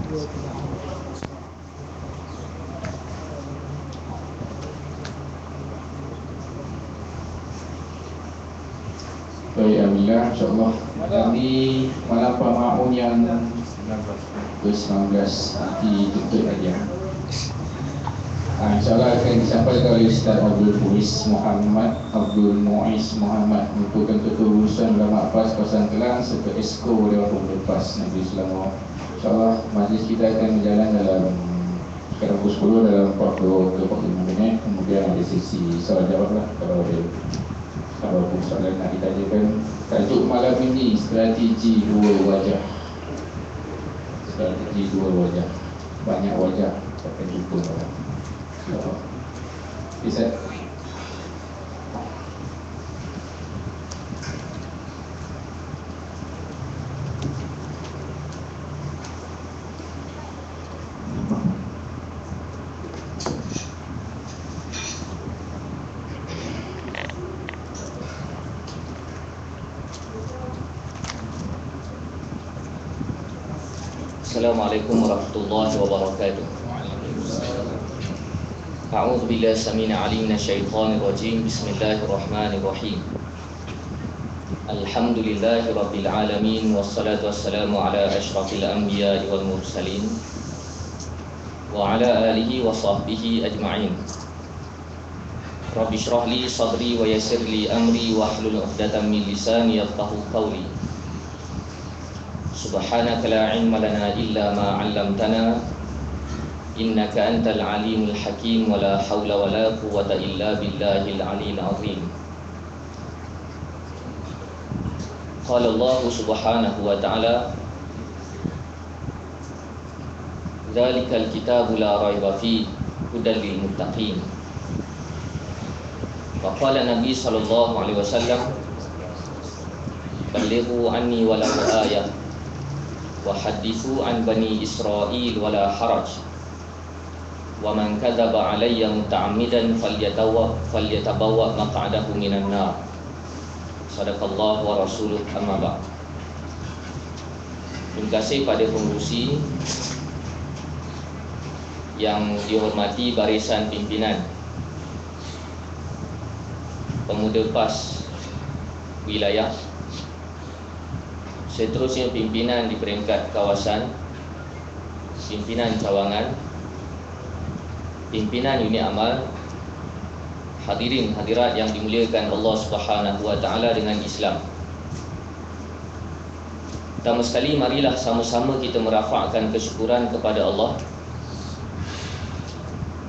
Baik, alhamdulillah, insyaAllah kami malam Ma'un yang ke-19 ditutup saja. InsyaAllah akan disampaikan oleh Ustaz Abdul Muiz Muhammad merupakan Ketua Urusan Ulama PAS Kawasan Kelang serta Esko Dewan Pemuda PAS Negeri Selangor. InsyaAllah majlis kita akan berjalan dalam sekarang pukul 10 dalam 40 ke 45 minit. Kemudian ada sesi soal jawab lah kalau soalan nak ditanyakan. Tajuk malam ini strategi dua wajah. Strategi dua wajah. Banyak wajah akan jumpa orang. Bisa. Assalamualaikum warahmatullahi wabarakatuh. A'udzu billahi samil alim minasyaitonir rajim. Bismillahirrahmanirrahim. Alhamdulillahi rabbil alamin wassalatu wassalamu ala asyrafil anbiya'i wal mursalin wa ala alihi wa sahbihi ajma'in. Rabbi shrah li sadri wa yassir li amri wahlul 'uqdatam min lisani yafqahu qawli. Subhanaka la ilma lana illa ma 'allamtana innaka antal alimul hakim wa la hawla wa la quwwata illa billahil aliyyil azim. Qala Allah subhanahu wa ta'ala dzalikal kitabu la raiba fihi hudan lil muttaqin. Wa qala Nabi sallallahu alaihi wasallam ballighu anni walau ayah wa hadithu an bani Israil wala haraj wa man kadzaba alayya muta'ammidan falyatabawwa maq'adahu minan nar. Sadaqallahu wa rasuluh, amma ba'd. Terima kasih pada pengurusi yang dihormati barisan pimpinan Pemuda PAS wilayah, seterusnya pimpinan di peringkat kawasan, pimpinan cawangan, pimpinan unit amal, hadirin hadirat yang dimuliakan Allah Subhanahu wa taala dengan Islam. Pertama sekali, marilah sama-sama kita merafakkan kesyukuran kepada Allah.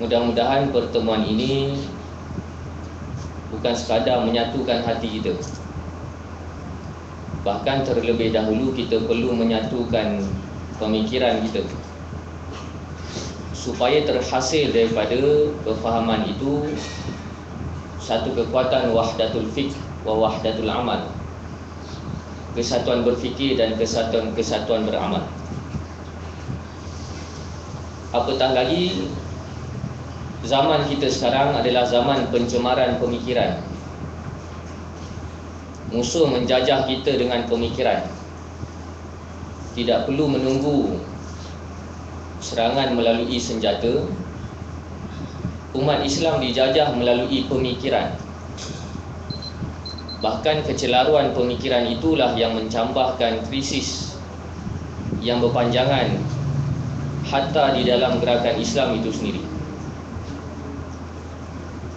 Mudah-mudahan pertemuan ini bukan sekadar menyatukan hati kita, bahkan terlebih dahulu kita perlu menyatukan pemikiran kita, supaya terhasil daripada kefahaman itu satu kekuatan wahdatul fiqh wa wahdatul amal, kesatuan berfikir dan kesatuan beramal. Apatah lagi, zaman kita sekarang adalah zaman pencemaran pemikiran. Musuh menjajah kita dengan pemikiran. Tidak perlu menunggu serangan melalui senjata. Umat Islam dijajah melalui pemikiran. Bahkan kecelaruan pemikiran itulah yang mencambahkan krisis yang berpanjangan hatta di dalam gerakan Islam itu sendiri.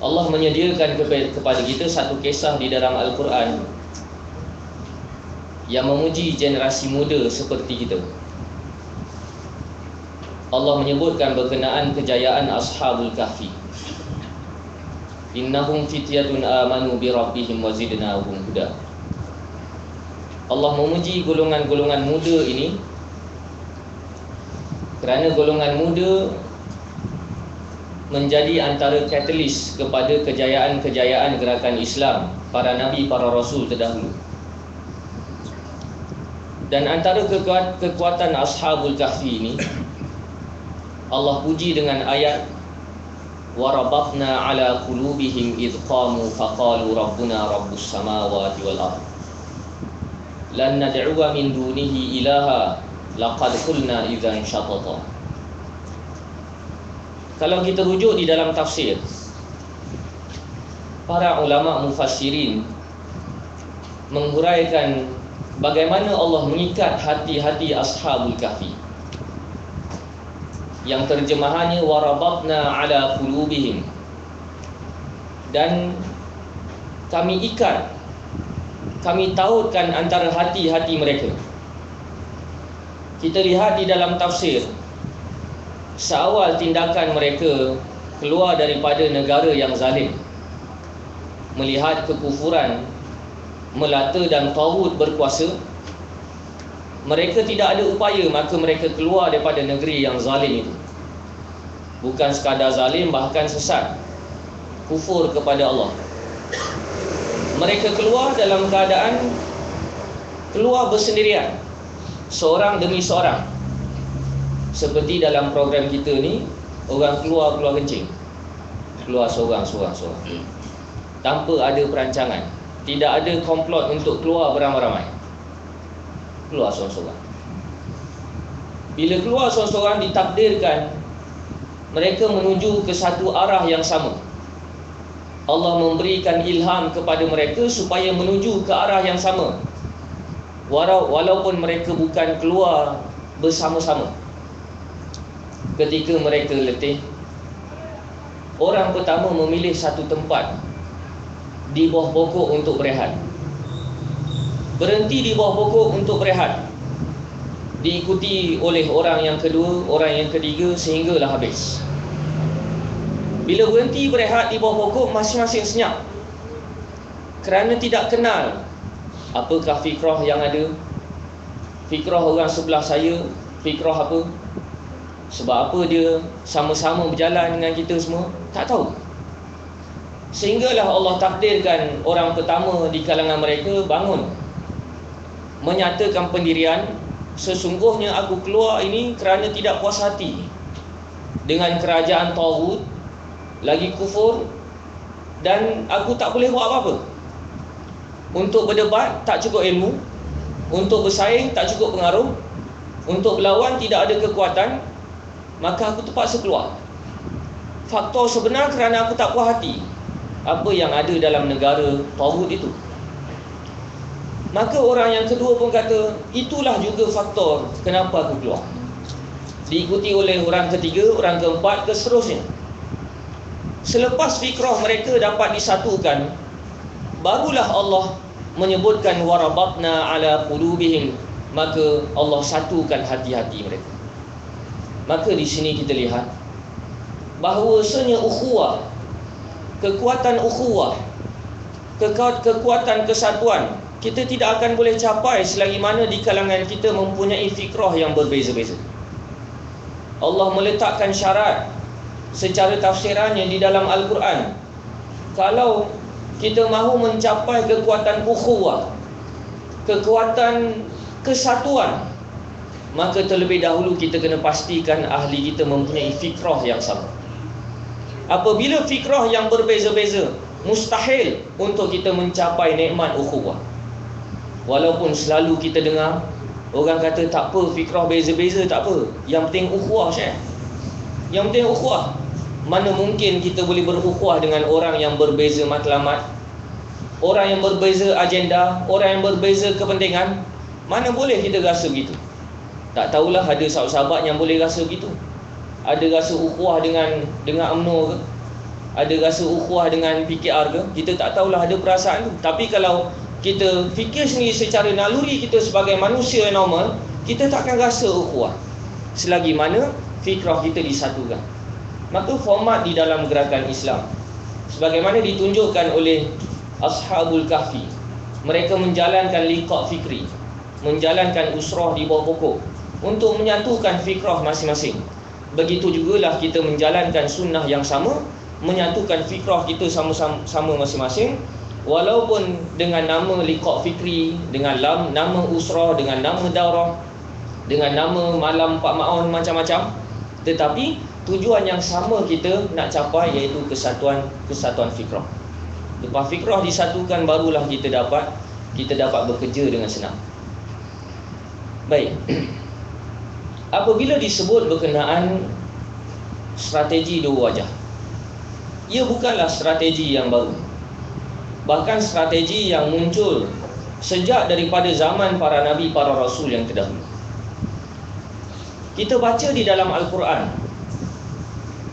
Allah menyediakan kepada kita satu kisah di dalam Al-Quran yang memuji generasi muda seperti kita. Allah menyebutkan berkenaan kejayaan Ashabul Kahfi. Innahum fityatun amanu bi rabbihim wa zidnahum huda. Allah memuji golongan-golongan muda ini kerana golongan muda menjadi antara katalis kepada kejayaan-kejayaan gerakan Islam, para nabi, para rasul terdahulu. Dan antara kekuatan Ashabul Kahfi ini Allah puji dengan ayat warabatna ala qulubihim idh qamu faqalu rabbuna rabbus samawati wal ardh lan nad'uwa min dunihi ilaha laqad qulna idzan syatata. Kalau kita rujuk di dalam tafsir, para ulama mufassirin menghuraikan bagaimana Allah mengikat hati-hati ashabul kahfi, yang terjemahannya warabatna ala qulubihim, dan kami ikat, kami tautkan antara hati-hati mereka. Kita lihat di dalam tafsir, seawal tindakan mereka keluar daripada negara yang zalim, melihat kekufuran melata dan taghut berkuasa, mereka tidak ada upaya, maka mereka keluar daripada negeri yang zalim itu. Bukan sekadar zalim, bahkan sesat, kufur kepada Allah. Mereka keluar dalam keadaan keluar bersendirian, seorang demi seorang. Seperti dalam program kita ni, orang keluar kencing, keluar seorang, tanpa ada perancangan. Tidak ada komplot untuk keluar beramai-ramai, keluar seorang-seorang. Bila keluar seorang-seorang, ditakdirkan mereka menuju ke satu arah yang sama. Allah memberikan ilham kepada mereka supaya menuju ke arah yang sama, walaupun mereka bukan keluar bersama-sama. Ketika mereka letih, orang pertama memilih satu tempat di bawah pokok untuk berehat. Berhenti di bawah pokok untuk berehat, diikuti oleh orang yang kedua, orang yang ketiga, sehinggalah habis. Bila berhenti berehat di bawah pokok, masing-masing senyap, kerana tidak kenal apakah fikrah yang ada, fikrah orang sebelah saya, fikrah apa, sebab apa dia sama-sama berjalan dengan kita semua, tak tahu. Sehinggalah Allah takdirkan orang pertama di kalangan mereka bangun, menyatakan pendirian, sesungguhnya aku keluar ini kerana tidak puas hati dengan kerajaan taghut, lagi kufur, dan aku tak boleh buat apa-apa. Untuk berdebat tak cukup ilmu, untuk bersaing tak cukup pengaruh, untuk berlawan tidak ada kekuatan, maka aku terpaksa keluar. Faktor sebenar kerana aku tak puas hati apa yang ada dalam negara taghut itu. Maka orang yang kedua pun kata, itulah juga faktor kenapa aku keluar. Diikuti oleh orang ketiga, orang keempat, ke seterusnya. Selepas fikrah mereka dapat disatukan, barulah Allah menyebutkan warabatna ala qulubihim, maka Allah satukan hati-hati mereka. Maka di sini kita lihat bahawasanya ukhuwah, kekuatan ukhuwah, kekuatan kesatuan, kita tidak akan boleh capai selagi mana di kalangan kita mempunyai fikrah yang berbeza-beza. Allah meletakkan syarat secara tafsirannya di dalam Al-Quran. Kalau kita mahu mencapai kekuatan ukhuwah, kekuatan kesatuan, maka terlebih dahulu kita kena pastikan ahli kita mempunyai fikrah yang sama. Apabila fikrah yang berbeza-beza, mustahil untuk kita mencapai nikmat ukhuwah. Walaupun selalu kita dengar orang kata, tak apa, fikrah beza-beza tak apa, yang penting ukhuwah, Syekh. Yang penting ukhuwah. Mana mungkin kita boleh berukhuwah dengan orang yang berbeza matlamat, orang yang berbeza agenda, orang yang berbeza kepentingan? Mana boleh kita rasa begitu? Tak tahulah ada sahabat-sahabat yang boleh rasa begitu. Ada rasa ukhuwah dengan UMNO ke? Ada rasa ukhuwah dengan PKR ke? Kita tak tahulah ada perasaan tu. Tapi kalau kita fikir sendiri secara naluri kita sebagai manusia yang normal, kita takkan rasa ukhuwah selagi mana fikrah kita disatukan. Maka format di dalam gerakan Islam, sebagaimana ditunjukkan oleh Ashabul Kahfi, mereka menjalankan liqa' fikri, menjalankan usrah di bawah pokok untuk menyatukan fikrah masing-masing. Begitu jugalah kita menjalankan sunnah yang sama, menyatukan fikrah kita sama-sama masing-masing, walaupun dengan nama liqa' fikri, dengan nama usrah, dengan nama daurah, dengan nama malam Pak Ma'on, macam-macam, tetapi tujuan yang sama kita nak capai, iaitu kesatuan fikrah. Lepas fikrah disatukan, barulah kita dapat bekerja dengan senang. Baik. apabila disebut berkenaan strategi dua wajah, ia bukanlah strategi yang baru. Bahkan strategi yang muncul sejak daripada zaman para nabi, para rasul yang terdahulu. Kita baca di dalam Al-Quran,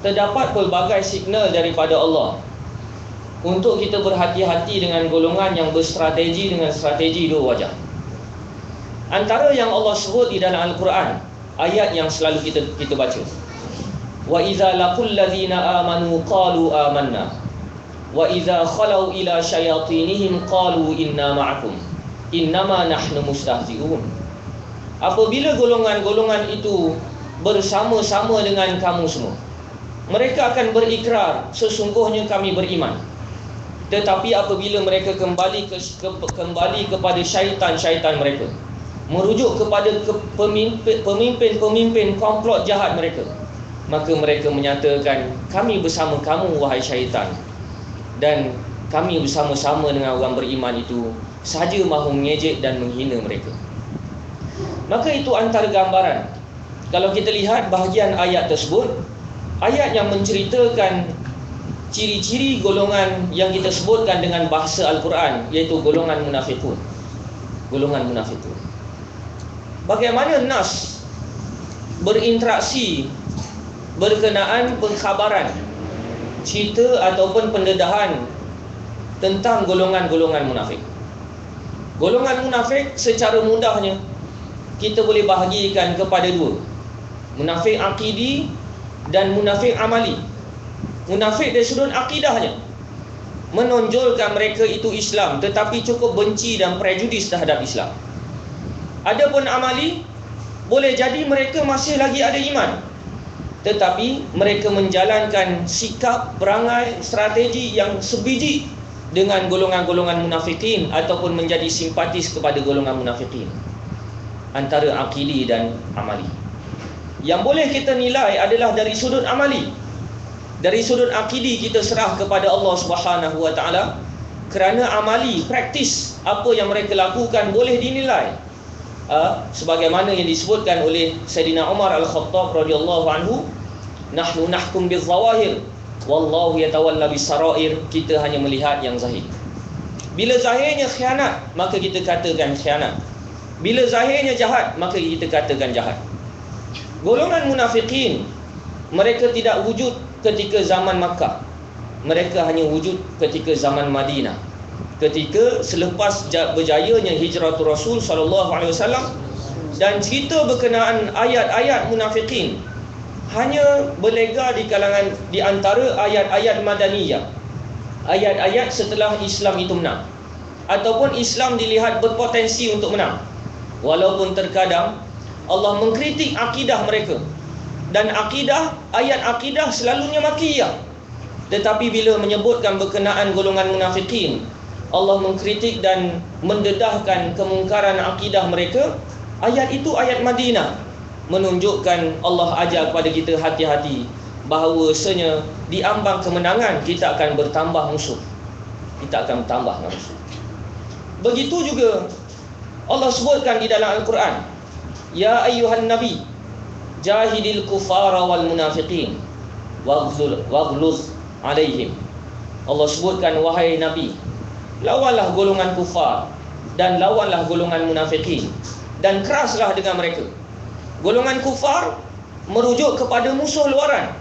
terdapat pelbagai signal daripada Allah untuk kita berhati-hati dengan golongan yang berstrategi dengan strategi dua wajah. Antara yang Allah sebut di dalam Al-Quran, ayat yang selalu kita baca, wa idza laqul ladzina amanu qalu amanna wa idza khalau ila syayatinihim qalu inna ma'akum innama nahnu mustahzi'un. Apabila golongan-golongan itu bersama-sama dengan kamu semua, mereka akan berikrar sesungguhnya kami beriman. Tetapi apabila mereka kembali kepada syaitan-syaitan mereka, merujuk kepada pemimpin-pemimpin komplot jahat mereka, maka mereka menyatakan kami bersama kamu wahai syaitan, dan kami bersama-sama dengan orang beriman itu sahaja mahu mengejek dan menghina mereka. Maka itu antara gambaran. Kalau kita lihat bahagian ayat tersebut, ayat yang menceritakan ciri-ciri golongan yang kita sebutkan dengan bahasa Al-Quran, iaitu golongan munafiqun. Golongan munafiqun. Bagaimana nas berinteraksi berkenaan pengkhabaran, cerita ataupun pendedahan tentang golongan-golongan munafik. Golongan munafik secara mudahnya kita boleh bahagikan kepada dua: munafik akidi dan munafik amali. Munafik dari sudut akidahnya, menonjolkan mereka itu Islam tetapi cukup benci dan prejudis terhadap Islam. Adapun amali, boleh jadi mereka masih lagi ada iman, tetapi mereka menjalankan sikap, perangai, strategi yang sebiji dengan golongan-golongan munafikin ataupun menjadi simpatis kepada golongan munafikin. Antara akili dan amali, yang boleh kita nilai adalah dari sudut amali. Dari sudut akidi kita serah kepada Allah Subhanahu wa taala, kerana amali, praktis apa yang mereka lakukan boleh dinilai sebagaimana yang disebutkan oleh Sayyidina Umar Al-Khattab radhiyallahu anhu, nahnu nahkum bil-zawahir wallahu yatawalla bis-sarair. Kita hanya melihat yang zahir. Bila zahirnya khianat, maka kita katakan khianat. Bila zahirnya jahat, maka kita katakan jahat. Golongan munafikin, mereka tidak wujud ketika zaman Makkah. Mereka hanya wujud ketika zaman Madinah, ketika selepas berjayanya hijratul Rasul SAW. Dan cerita berkenaan ayat-ayat munafikin hanya berlega di antara ayat-ayat Madaniyah, ayat-ayat setelah Islam itu menang, ataupun Islam dilihat berpotensi untuk menang. Walaupun terkadang Allah mengkritik akidah mereka, dan ayat akidah selalunya makiyah. Tetapi bila menyebutkan berkenaan golongan munafikin, Allah mengkritik dan mendedahkan kemungkaran akidah mereka. Ayat itu ayat Madinah, menunjukkan Allah ajar kepada kita hati-hati bahawasanya di ambang kemenangan kita akan bertambah musuh. Kita akan bertambah musuh. Begitu juga Allah sebutkan di dalam Al-Quran, ya ayyuhan nabi jahidil kufara wal munafiqin waghluz alaihim. Allah sebutkan, wahai Nabi, lawanlah golongan kufar dan lawanlah golongan munafiqin, dan keraslah dengan mereka. Golongan kufar merujuk kepada musuh luaran,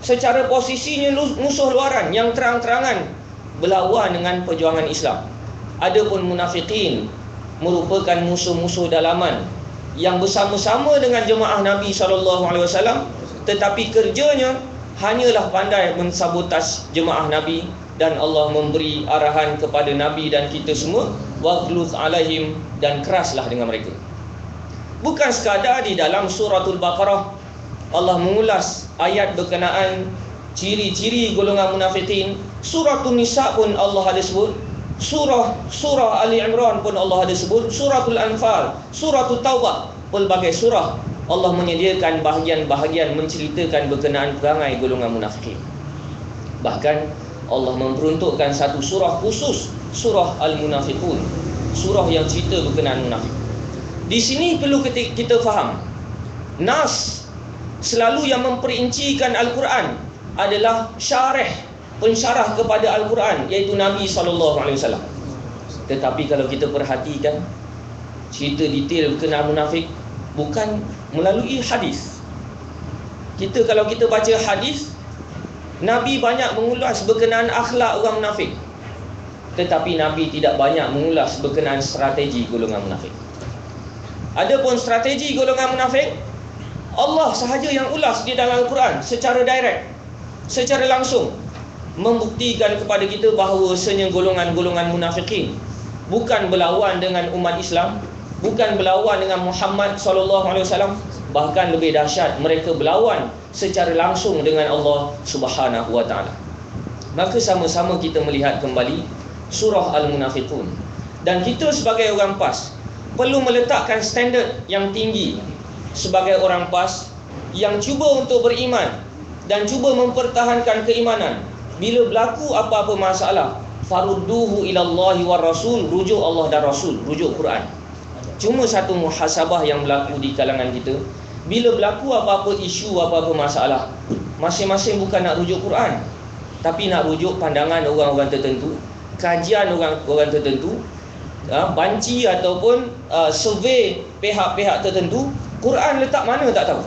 secara posisinya musuh luaran yang terang-terangan berlawan dengan perjuangan Islam. Adapun munafiqin merupakan musuh-musuh dalaman yang bersama-sama dengan jemaah Nabi SAW, tetapi kerjanya hanyalah pandai mensabotaj jemaah Nabi. Dan Allah memberi arahan kepada Nabi dan kita semua, waghluz alaihim, dan keraslah dengan mereka. Bukan sekadar di dalam suratul Baqarah Allah mengulas ayat berkenaan ciri-ciri golongan munafikin. Suratul Nisa pun Allah ada sebut, surah Ali Imran pun Allah ada sebut, suratul Anfal, suratul Taubah, pelbagai surah Allah menyediakan bahagian-bahagian menceritakan berkenaan perangai golongan munafikin. Bahkan Allah memperuntukkan satu surah khusus, surah Al-Munafiqun, surah yang cerita berkenaan munafik. Di sini perlu kita faham nas selalu yang memperincikan Al-Quran adalah pensyarah kepada Al-Quran, iaitu Nabi SAW. Tetapi kalau kita perhatikan cerita detail berkenaan munafik bukan melalui hadis. Kalau kita baca hadis, Nabi banyak mengulas berkenaan akhlak orang munafik, tetapi Nabi tidak banyak mengulas berkenaan strategi golongan munafik. Adapun strategi golongan munafik, Allah sahaja yang ulas di dalam Al-Quran secara direct, secara langsung, membuktikan kepada kita bahawasanya golongan-golongan munafikin bukan berlawan dengan umat Islam, bukan berlawan dengan Muhammad SAW. Bahkan lebih dahsyat, mereka berlawan secara langsung dengan Allah Subhanahu wa ta'ala. Maka sama-sama kita melihat kembali surah Al-Munafiqun. Dan kita sebagai orang PAS perlu meletakkan standard yang tinggi sebagai orang PAS yang cuba untuk beriman dan cuba mempertahankan keimanan. Bila berlaku apa-apa masalah, farudduhu ilallahi war rasul, rujuk Allah dan Rasul, rujuk Quran. Cuma satu muhasabah yang berlaku di kalangan kita, bila berlaku apa-apa isu, apa-apa masalah, masing-masing bukan nak rujuk Quran, tapi nak rujuk pandangan orang-orang tertentu, kajian orang-orang tertentu, banci ataupun survey pihak-pihak tertentu. Quran letak mana tak tahu.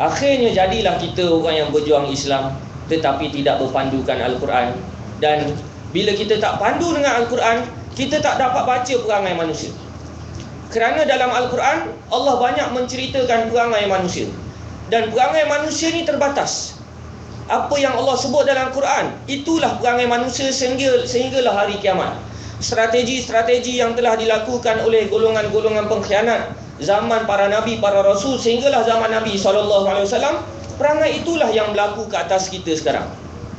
Akhirnya jadilah kita orang yang berjuang Islam tetapi tidak berpandukan Al-Quran. Dan bila kita tak pandu dengan Al-Quran, kita tak dapat baca perangai manusia. Kerana dalam Al-Quran Allah banyak menceritakan perangai manusia, dan perangai manusia ni terbatas. Apa yang Allah sebut dalam Quran, itulah perangai manusia sehinggalah hari kiamat. Strategi-strategi yang telah dilakukan oleh golongan-golongan pengkhianat zaman para Nabi, para Rasul, sehinggalah zaman Nabi SAW, perangai itulah yang berlaku ke atas kita sekarang.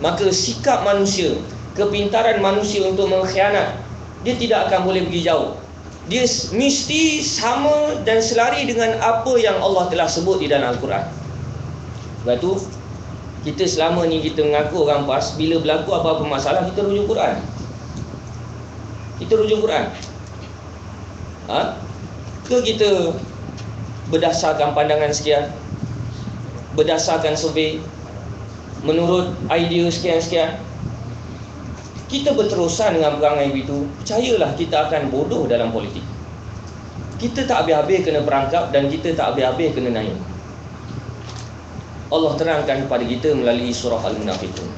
Maka sikap manusia, kepintaran manusia untuk mengkhianat, dia tidak akan boleh pergi jauh. Dia mesti sama dan selari dengan apa yang Allah telah sebut di dalam Al-Quran. Sebab tu kita selama ni kita mengaku orang PAS, bila berlaku apa-apa masalah kita rujuk Quran. Kita rujuk Quran. Ke kita berdasarkan pandangan sekian, berdasarkan survei, menurut idea sekian-sekian, kita berterusan dengan perangai itu, percayalah kita akan bodoh dalam politik. Kita tak habis-habis kena perangkap dan kita tak habis-habis kena naik. Allah terangkan kepada kita melalui surah Al-Munafiqun.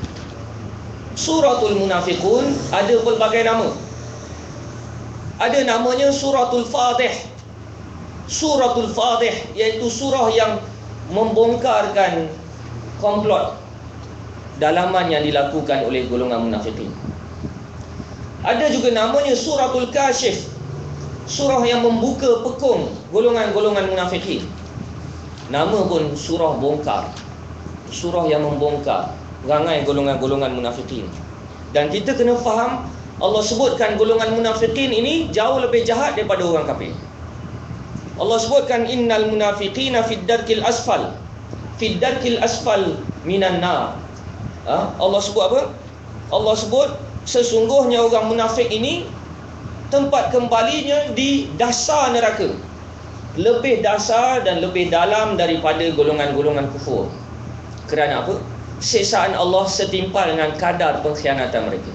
Suratul Munafiqun ada pelbagai nama. Ada namanya Suratul Fadih. Suratul Fadih iaitu surah yang membongkarkan komplot dalaman yang dilakukan oleh golongan munafikin. Ada juga namanya Suratul Kashif, surah yang membuka pekung golongan-golongan munafikin. Nama pun surah bongkar, surah yang membongkar rangai golongan-golongan munafikin. Dan kita kena faham, Allah sebutkan golongan munafikin ini jauh lebih jahat daripada orang kafir. Allah sebutkan innal munafiqina fid darkil asfal, fid darkil asfal minan nar. Allah sebut apa? Allah sebut sesungguhnya orang munafik ini tempat kembalinya di dasar neraka, lebih dasar dan lebih dalam daripada golongan-golongan kufur. Kerana apa? Siksaan Allah setimpal dengan kadar pengkhianatan mereka.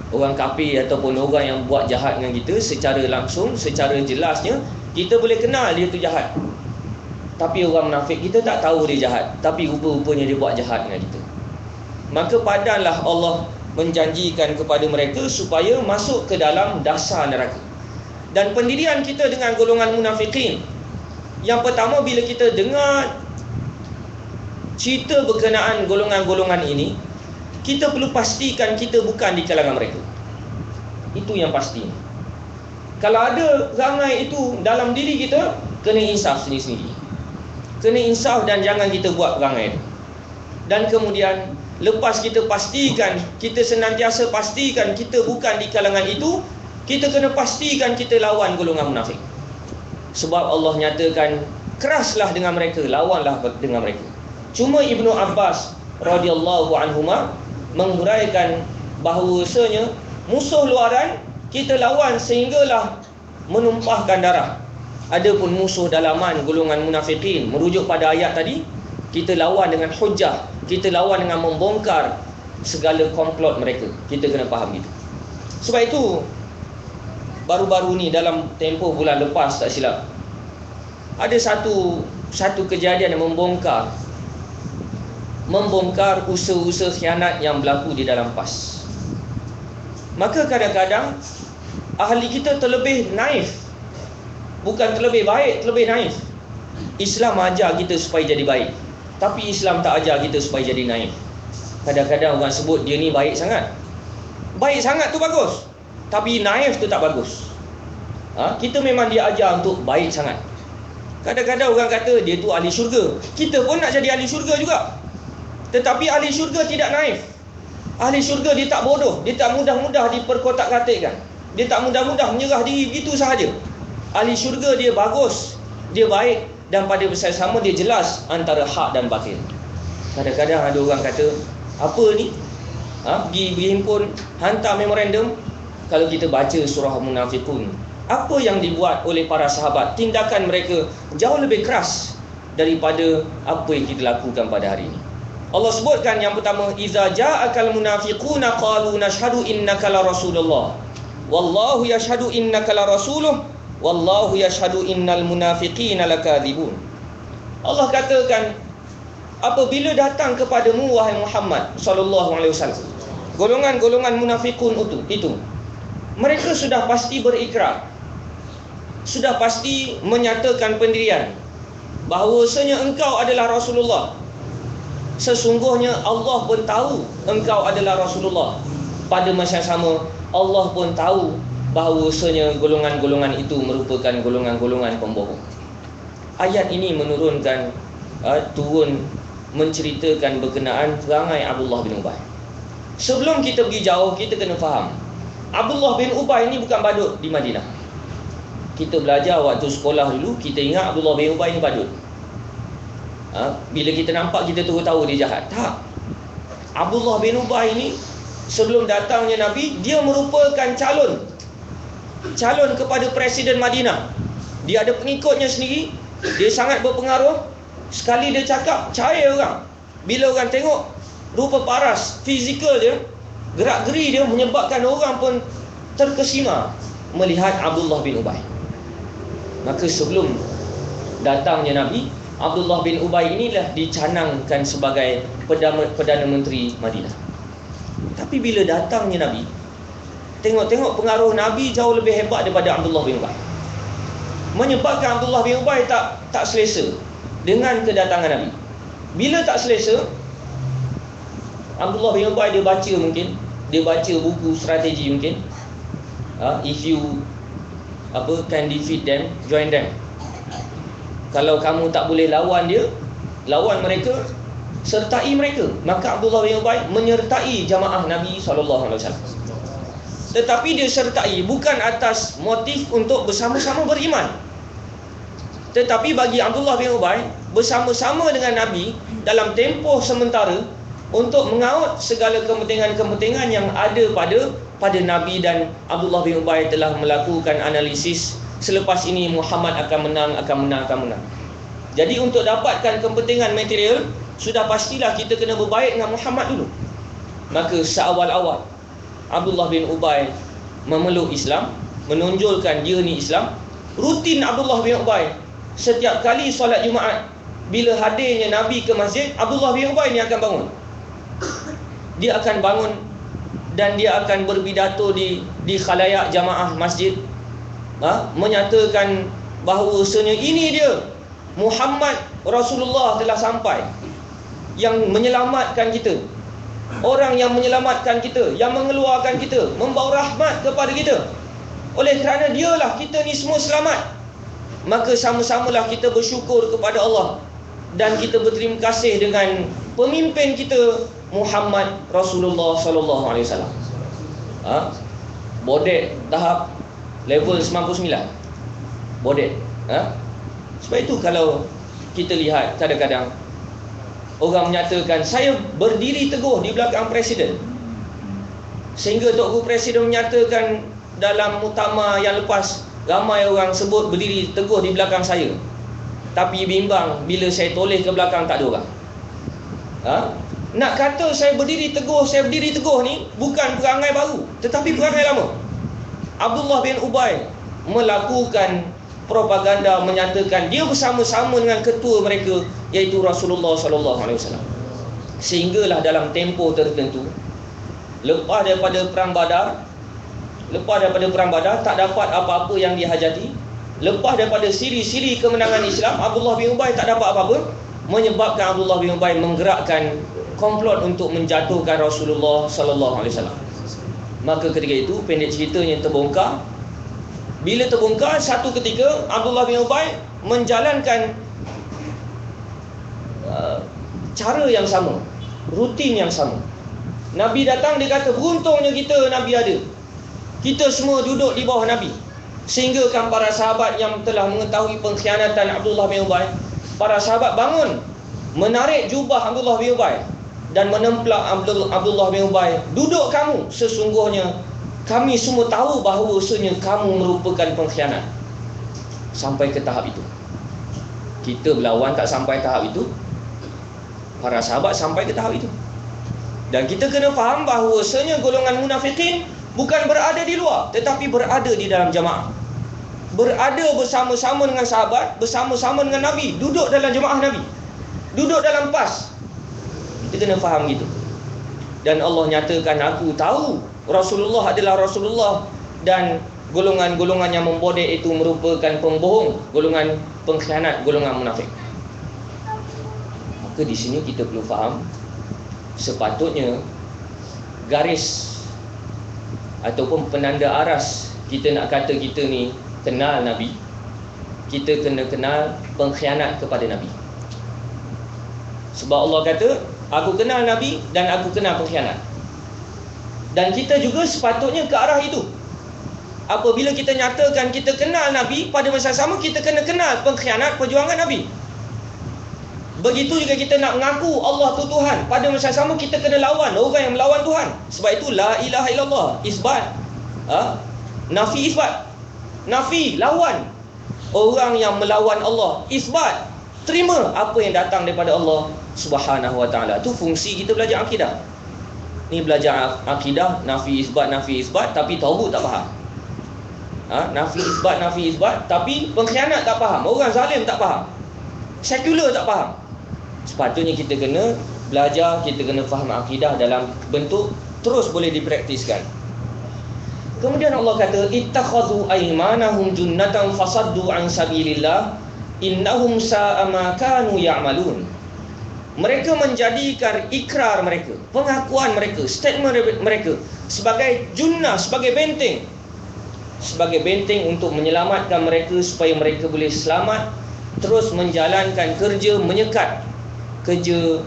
Orang kafir ataupun orang yang buat jahat dengan kita secara langsung, secara jelasnya kita boleh kenal dia tu jahat. Tapi orang munafik kita tak tahu dia jahat, tapi rupa-rupanya dia buat jahat dengan kita. Maka padanlah Allah menjanjikan kepada mereka supaya masuk ke dalam dasar neraka. Dan pendirian kita dengan golongan munafikin, yang pertama, bila kita dengar cerita berkenaan golongan-golongan ini, kita perlu pastikan kita bukan di kalangan mereka. Itu yang pasti. Kalau ada rangai itu dalam diri kita, kena insaf sendiri-sendiri. Kena insaf dan jangan kita buat rangai itu. Dan kemudian lepas kita pastikan, kita senantiasa pastikan kita bukan di kalangan itu, kita kena pastikan kita lawan golongan munafik. Sebab Allah nyatakan, keraslah dengan mereka, lawanlah dengan mereka. Cuma Ibnu Abbas radhiyallahu anhuma menghuraikan bahawasanya musuh luaran kita lawan sehinggalah menumpahkan darah. Adapun musuh dalaman golongan munafikin, merujuk pada ayat tadi, kita lawan dengan hujah, kita lawan dengan membongkar segala komplot mereka. Kita kena faham itu. Sebab itu baru-baru ni dalam tempoh bulan lepas tak silap, ada satu kejadian yang membongkar usaha-usaha khianat yang berlaku di dalam PAS. Maka kadang-kadang ahli kita terlebih naif. Bukan terlebih baik, terlebih naif. Islam ajar kita supaya jadi baik, tapi Islam tak ajar kita supaya jadi naif. Kadang-kadang orang sebut dia ni baik sangat. Baik sangat tu bagus, tapi naif tu tak bagus. Kita memang dia ajar untuk baik sangat. Kadang-kadang orang kata dia tu ahli syurga. Kita pun nak jadi ahli syurga juga. Tetapi ahli syurga tidak naif. Ahli syurga dia tak bodoh, dia tak mudah-mudah diperkotak-katikkan, dia tak mudah-mudah menyerah diri begitu sahaja. Ahli syurga dia bagus, dia baik, dan pada masa sama dia jelas antara hak dan batil. Kadang-kadang ada orang kata, apa ni? Pergi himpun, hantar memorandum. Kalau kita baca surah Munafiqun, apa yang dibuat oleh para sahabat, tindakan mereka jauh lebih keras daripada apa yang kita lakukan pada hari ini. Allah sebutkan yang pertama, iza ja'akal munafiquna qalu nashhadu innaka la rasulullah wallahu yashhadu innaka la rasuluh wallahu yashhadu innal munafiqina lakadzibun. Allah katakan, apabila datang kepadamu wahai Muhammad sallallahu alaihi wasallam golongan-golongan munafikun itu, mereka sudah pasti berikrar, sudah pasti menyatakan pendirian bahawasanya engkau adalah Rasulullah. Sesungguhnya Allah pun tahu engkau adalah Rasulullah. Pada masa yang sama, Allah pun tahu bahawasanya golongan-golongan itu merupakan golongan-golongan pembohong. Ayat ini turun menceritakan berkenaan perangai Abdullah bin Ubay. Sebelum kita pergi jauh, kita kena faham, Abdullah bin Ubay ini bukan badut di Madinah. Kita belajar waktu sekolah dulu, kita ingat Abdullah bin Ubay ini badut. Bila kita nampak, kita terus tahu dia jahat. Tak. Abdullah bin Ubay ini sebelum datangnya Nabi, dia merupakan calon kepada Presiden Madinah. Dia ada pengikutnya sendiri, dia sangat berpengaruh. Sekali dia cakap, cair orang. Bila orang tengok rupa paras, fizikal dia, gerak-geri dia menyebabkan orang pun terkesima melihat Abdullah bin Ubay. Maka sebelum datangnya Nabi, Abdullah bin Ubay inilah dicanangkan sebagai Perdana Menteri Madinah. Tapi bila datangnya Nabi, tengok-tengok pengaruh Nabi jauh lebih hebat daripada Abdullah bin Ubay. Menyebabkan Abdullah bin Ubay tak selesa dengan kedatangan Nabi. Bila tak selesa, Abdullah bin Ubay dia baca buku strategi mungkin. If you can defeat them, join them. Kalau kamu tak boleh lawan lawan mereka, sertai mereka. Maka Abdullah bin Ubay menyertai jamaah Nabi SAW. Tetapi dia sertai bukan atas motif untuk bersama-sama beriman. Tetapi bagi Abdullah bin Ubay, bersama-sama dengan Nabi dalam tempoh sementara untuk mengaut segala kepentingan-kepentingan yang ada pada Nabi. Dan Abdullah bin Ubay telah melakukan analisis, selepas ini Muhammad akan menang. Jadi untuk dapatkan kepentingan material, sudah pastilah kita kena berbaik dengan Muhammad dulu. Maka seawal-awal Abdullah bin Ubay memeluk Islam, menonjolkan dia ni Islam. Rutin Abdullah bin Ubay, setiap kali solat Jumaat, bila hadirnya Nabi ke masjid, Abdullah bin Ubay ni akan bangun. Dia akan bangun dan dia akan berpidato di khalayak jamaah masjid, menyatakan bahawasanya ini dia Muhammad Rasulullah telah sampai, yang menyelamatkan kita, orang yang menyelamatkan kita, yang mengeluarkan kita, membawa rahmat kepada kita. Oleh kerana dialah kita ni semua selamat, maka sama-samalah kita bersyukur kepada Allah dan kita berterima kasih dengan pemimpin kita Muhammad Rasulullah sallallahu alaihi wasallam. Bodek tahap level 99. Bodek. Sebab itu kalau kita lihat kadang-kadang orang menyatakan saya berdiri teguh di belakang Presiden, sehingga Tok Guru Presiden menyatakan dalam muktamar yang lepas, Ramai orang sebut berdiri teguh di belakang saya, tapi bimbang bila saya toleh ke belakang tak ada orang. Nak kata saya berdiri teguh ni bukan perangai baru, tetapi perangai lama. Abdullah bin Ubay melakukan propaganda, menyatakan dia bersama-sama dengan ketua mereka, iaitu Rasulullah SAW. Sehinggalah dalam tempoh tertentu, lepas daripada perang Badar tak dapat apa-apa yang dihajati. Lepas daripada siri-siri kemenangan Islam, Abdullah bin Ubay tak dapat apa-apa, menyebabkan Abdullah bin Ubay menggerakkan komplot untuk menjatuhkan Rasulullah SAW. Maka ketika itu pendek ceritanya terbongkar. Bila terbongkar, satu ketika Abdullah bin Ubay menjalankan cara yang sama, rutin yang sama. Nabi datang, dia kata beruntungnya kita Nabi ada. Kita semua duduk di bawah Nabi. Sehingga kan para sahabat yang telah mengetahui pengkhianatan Abdullah bin Ubay, para sahabat bangun, menarik jubah Abdullah bin Ubay dan menemplak Abdullah bin Ubay. Duduk kamu, sesungguhnya kami semua tahu bahawasanya kamu merupakan pengkhianat. Sampai ke tahap itu. Kita berlawan tak sampai tahap itu, para sahabat sampai ke tahap itu. Dan kita kena faham bahawasanya golongan munafikin bukan berada di luar, tetapi berada di dalam jamaah. Berada bersama-sama dengan sahabat, bersama-sama dengan Nabi, duduk dalam jemaah Nabi, duduk dalam PAS. Kita kena faham gitu. Dan Allah nyatakan, aku tahu Rasulullah adalah Rasulullah, dan golongan-golongan yang membodek itu merupakan pembohong, golongan pengkhianat, golongan munafik. Maka di sini kita perlu faham, sepatutnya garis ataupun penanda aras kita nak kata kita ni kenal Nabi, kita kena kenal pengkhianat kepada Nabi. Sebab Allah kata, aku kenal Nabi dan aku kenal pengkhianat. Dan kita juga sepatutnya ke arah itu. Apabila kita nyatakan kita kenal Nabi, pada masa sama kita kena kenal pengkhianat perjuangan Nabi. Begitu juga kita nak mengaku Allah tu Tuhan, pada masa sama kita kena lawan orang yang melawan Tuhan. Sebab itu la ilaha illallah, isbat, nafi isbat. Nafi, lawan orang yang melawan Allah. Isbat, terima apa yang datang daripada Allah Subhanahu wa ta'ala. Itu fungsi kita belajar akidah. Ni belajar akidah, nafi isbat, tapi tauhid tak faham. Nafi isbat, tapi pengkhianat tak faham, orang zalim tak faham, sekular tak faham. Sepatutnya kita kena belajar, kita kena faham akidah dalam bentuk terus boleh dipraktiskan. Kemudian Allah kata, ittakhadhu aymanahum junnatan fasaddu an sabilillah innahum sa'a ma kanu ya'malun. Mereka menjadikan ikrar mereka, pengakuan mereka, statement mereka sebagai junnah, sebagai benteng. Sebagai benteng untuk menyelamatkan mereka supaya mereka boleh selamat terus menjalankan kerja, menyekat kerja,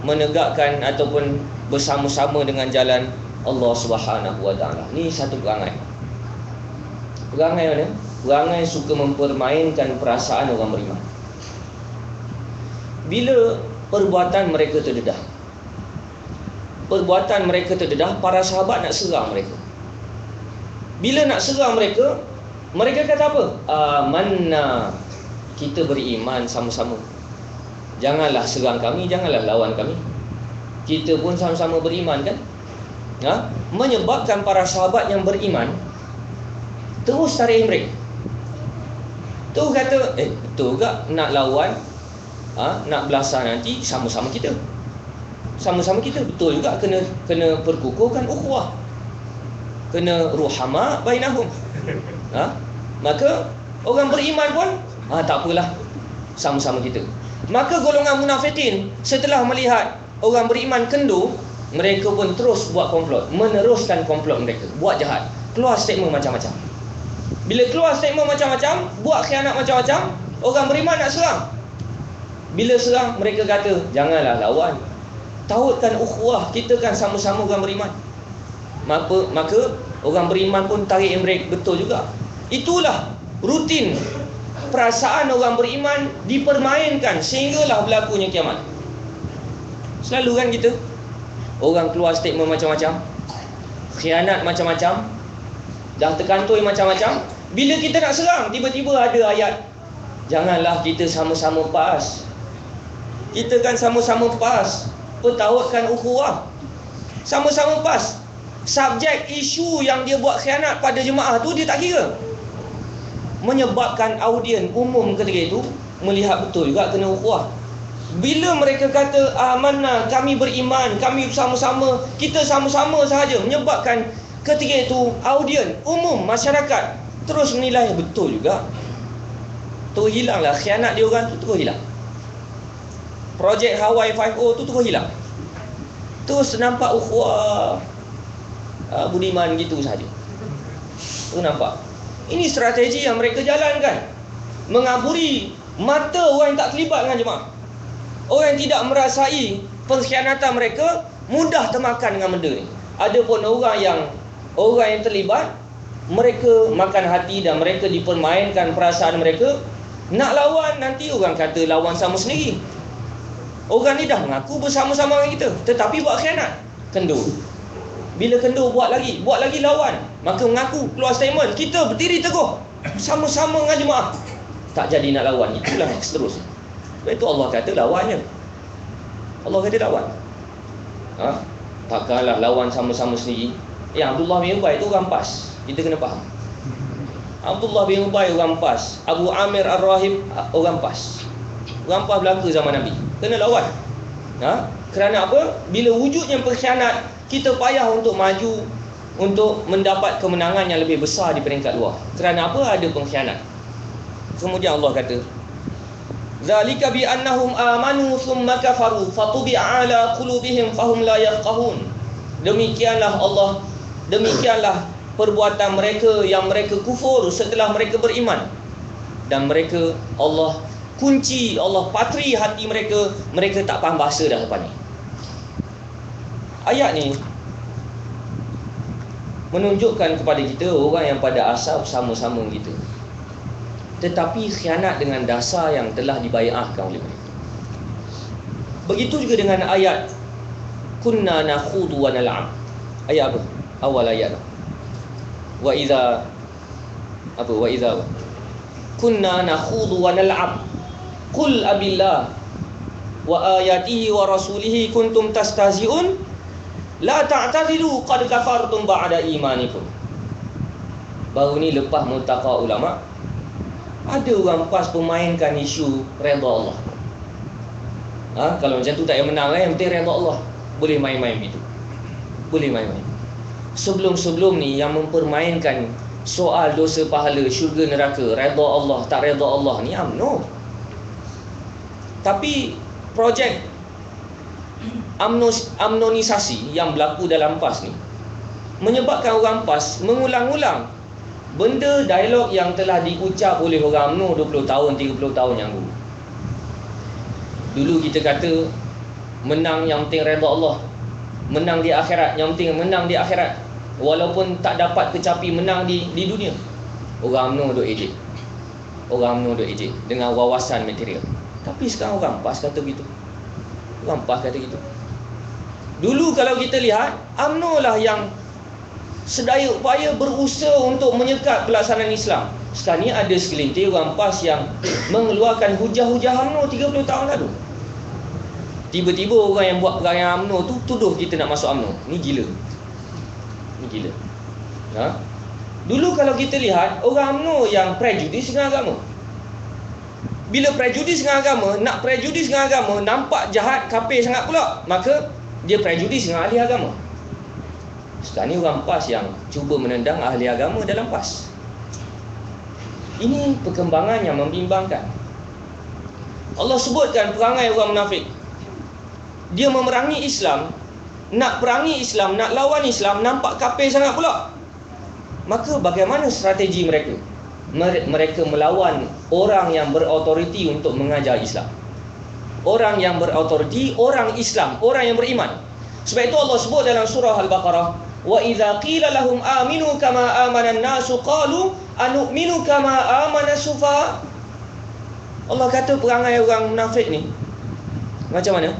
menegakkan ataupun bersama-sama dengan jalan Allah Subhanahu wa ta'ala. Ni satu perangai. Perangai mana? Perangai suka mempermainkan perasaan orang beriman. Bila perbuatan mereka terdedah, para sahabat nak serang mereka. Bila nak serang mereka, mereka kata apa? Amanna, kita beriman sama-sama. Janganlah serang kami, janganlah lawan kami. Kita pun sama-sama beriman kan? Menyebabkan para sahabat yang beriman terus tarik handbrake. Tu kata, betul juga nak lawan, nak belasah nanti sama-sama kita. Sama-sama kita, betul juga kena perkukuhkan ukhuwah. Kena ruhama bainahum. Maka orang beriman pun tak apalah, sama-sama kita. Maka golongan munafikin setelah melihat orang beriman kendur, mereka pun terus buat komplot, meneruskan komplot mereka, buat jahat, keluar statement macam-macam. Bila keluar statement macam-macam, buat khianat macam-macam, orang beriman nak serang. Bila serang, mereka kata, janganlah lawan, tautkan ukhuwah, kita kan sama-sama orang beriman. Maka orang beriman pun tarik handbrake, betul juga. Itulah rutin perasaan orang beriman dipermainkan sehinggalah berlakunya kiamat. Selalu kan kita, orang keluar statement macam-macam, khianat macam-macam, dah terkantoi macam-macam, Bila kita nak serang, tiba-tiba ada ayat, janganlah kita sama-sama PAS. Kita kan sama-sama PAS, pertautkan ukhuwah, sama-sama PAS. Subjek isu yang dia buat khianat pada jemaah tu dia tak kira. Menyebabkan audien umum ketika itu melihat betul juga kena ukhuwah. Bila mereka kata amanah, kami beriman, kami sama-sama, kita sama-sama sahaja, menyebabkan ketika itu audien umum masyarakat terus menilai betul juga. Terus hilanglah khianat dia orang tu, terus hilang. Projek Hawaii 5.0 tu terus hilang. Terus nampak ukhuwah budiman gitu saja. Tu nampak. Ini strategi yang mereka jalankan, mengaburi mata orang yang tak terlibat dengan jemaah. Orang yang tidak merasai pengkhianatan mereka mudah termakan dengan benda ni. Adapun orang yang terlibat, mereka makan hati dan mereka dipermainkan perasaan mereka. Nak lawan, nanti orang kata lawan sama sendiri. Orang ni dah mengaku bersama-sama dengan kita, tetapi buat khianat, kendur. Bila kendur buat lagi lawan, maka mengaku, keluar statement, kita berdiri teguh sama-sama dengan jemaah, tak jadi nak lawan. Itulah seterusnya. Sebab itu Allah kata lawannya. Allah kata lawan. Takkanlah lawan sama-sama sendiri. Abdullah bin Ubay tu orang PAS. Kita kena faham. Abdullah bin Ubay orang PAS, Abu Amir Ar-Rahib orang PAS. Orang PAS berlaku zaman Nabi. Kena lawan. Kerana apa? Bila wujudnya pengkhianat, kita payah untuk maju, untuk mendapat kemenangan yang lebih besar di peringkat luar. Kerana apa? Ada pengkhianat. Kemudian Allah kata, zalika bi annahum amanu thumma kafaru fatubi'a ala qulubihim fahum la yafqahun. Demikianlah perbuatan mereka yang mereka kufur setelah mereka beriman, dan mereka Allah kunci, Allah patri hati mereka, mereka tak faham bahasa dah lepas ni. Ayat ni menunjukkan kepada kita orang yang pada asal sama-sama kita, tetapi khianat dengan dasar yang telah dibai'ahkan oleh mereka. Begitu juga dengan ayat kunna nakhudu wa nal'ab. Ayat apa? Awal ayat apa? Wa idza kunna nakhudu wa nal'ab qul abillah wa ayatihi wa rasulihi kuntum tastahzi'un la ta'tadilu qad kafartum ba'da imanikum. Baru ni lepas multaqa ulama, ada orang PAS pemainkan isu redha Allah. Kalau macam tu tak payah menang lah, yang penting redha Allah. Boleh main-main begitu. Boleh main-main. Sebelum-sebelum ni yang mempermainkan soal dosa pahala, syurga neraka, redha Allah, tak redha Allah ni UMNO. Tapi projek amnonisasi yang berlaku dalam PAS ni menyebabkan orang PAS mengulang-ulang benda dialog yang telah diucap oleh orang UMNO 20 tahun, 30 tahun yang dulu. Dulu kita kata menang yang penting redha Allah, menang di akhirat, yang penting menang di akhirat, walaupun tak dapat kecapi menang di dunia. Orang UMNO duk ejek, orang UMNO duk ejek dengan wawasan material. Tapi sekarang orang PAS kata begitu. Orang PAS kata gitu. Dulu kalau kita lihat, UMNO lah yang sedaya upaya berusaha untuk menyekat pelaksanaan Islam. Sekarang ni ada segelintir orang PAS yang mengeluarkan hujah-hujah UMNO 30 tahun lalu. Tiba-tiba orang yang buat perangai UMNO tu tuduh kita nak masuk UMNO. Ni gila. Ni gila. Dulu kalau kita lihat, orang UMNO yang prejudis dengan agama. Bila prejudis dengan agama, nak prejudis dengan agama, nampak jahat, kafir sangat pula, maka dia prejudis dengan ahli agama. Sekarang ni orang PAS yang cuba menendang ahli agama dalam PAS. Ini perkembangan yang membimbangkan. Allah sebutkan perangai orang munafik. Dia memerangi Islam, nak perangi Islam, nak lawan Islam, nampak kafir sangat pula. Maka bagaimana strategi mereka? Mereka melawan orang yang berautoriti untuk mengajar Islam. Orang yang berautoriti, orang Islam, orang yang beriman. Sebab itu Allah sebut dalam surah Al-Baqarah, wa idza qila lahum aminu kama amana an-nasu qalu anu'minu kama amana sufa. Allah kata perangai orang munafik ni macam mana?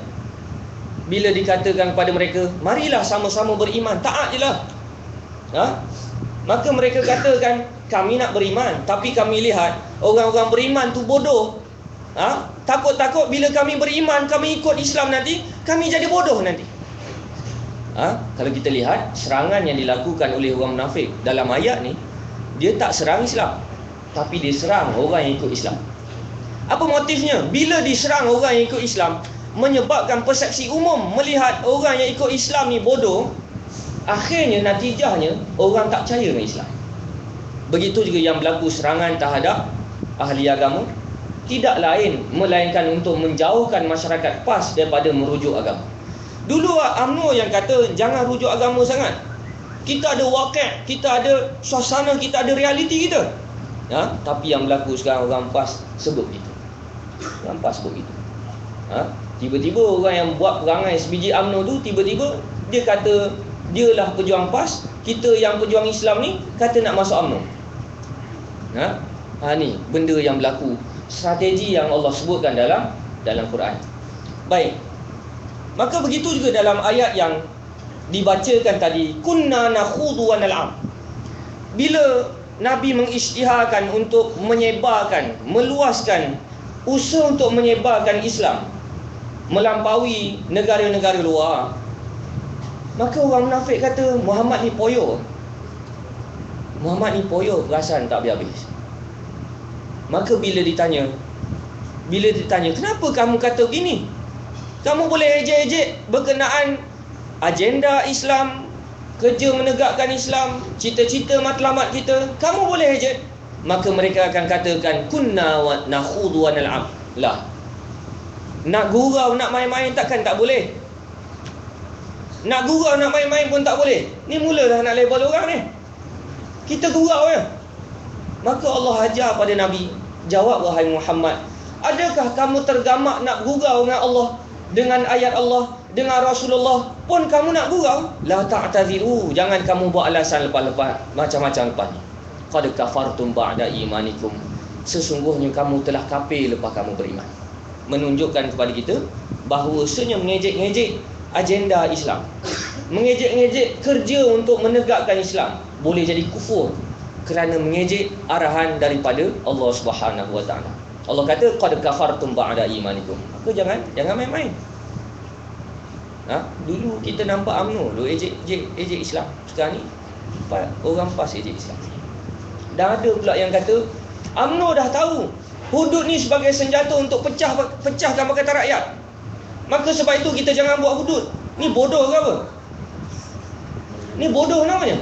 Bila dikatakan kepada mereka, marilah sama-sama beriman, taat je lah, maka mereka katakan, kami nak beriman, tapi kami lihat orang-orang beriman tu bodoh. Takut-takut bila kami beriman, kami ikut Islam nanti, kami jadi bodoh nanti. Kalau kita lihat serangan yang dilakukan oleh orang munafik dalam ayat ni, dia tak serang Islam, tapi dia serang orang yang ikut Islam. Apa motifnya? Bila diserang orang yang ikut Islam, menyebabkan persepsi umum melihat orang yang ikut Islam ni bodoh, akhirnya natijahnya orang tak percaya dengan Islam. Begitu juga yang berlaku serangan terhadap ahli agama, tidak lain melainkan untuk menjauhkan masyarakat PAS daripada merujuk agama. Dulu UMNO yang kata jangan rujuk agama sangat. Kita ada wakil, kita ada suasana, kita ada realiti kita. Tapi yang berlaku sekarang orang PAS sebut begitu. Orang PAS sebut begitu. Tiba-tiba orang yang buat perangai sebiji UMNO tu, tiba-tiba dia kata dialah pejuang PAS, kita yang pejuang Islam ni kata nak masuk UMNO. Ni benda yang berlaku, strategi yang Allah sebutkan dalam Quran. Baik. Maka begitu juga dalam ayat yang dibacakan tadi, kunna nakhudu wa nal'am. Bila Nabi mengisytiharkan untuk menyebarkan, meluaskan usaha untuk menyebarkan Islam melampaui negara-negara luar, maka orang munafik kata Muhammad ni poyo. Muhammad ni poyo, perasan tak habis-habis. Maka bila ditanya, kenapa kamu kata begini? Kamu boleh ejek-ejek berkenaan agenda Islam, kerja menegakkan Islam, cita-cita matlamat kita, kamu boleh ejek. Maka mereka akan katakan kunna wa nakhudu wa nal'ab. Lah, nak gurau, nak main-main takkan tak boleh. Nak gurau, nak main-main pun tak boleh. Ni mulalah nak label orang ni. Kita gurau je. Maka Allah ajar pada Nabi, jawab wahai Muhammad, adakah kamu tergamak nak gurau dengan Allah, dengan ayat Allah, dengan Rasulullah pun kamu nak gurau? La ta'tadhiru, jangan kamu buat alasan lepas-lepas macam-macam lepas ni. Qad kafartum ba'da imanikum, sesungguhnya kamu telah kafir lepas kamu beriman. Menunjukkan kepada kita bahawasanya mengejek-ngejek agenda Islam, mengejek-ngejek kerja untuk menegakkan Islam boleh jadi kufur kerana mengejek arahan daripada Allah Subhanahu wa taala. Allah kata qad kafartum ba'da imanikum. Maka jangan main-main. Dulu kita nampak UMNO lu ejek Islam. Sekarang ni orang PAS ejek Islam. Dan ada pula yang kata UMNO dah tahu hudud ni sebagai senjata untuk pecahkan Pakatan Rakyat, maka sebab itu kita jangan buat hudud. Ni bodoh ke apa? Ni bodoh namanya.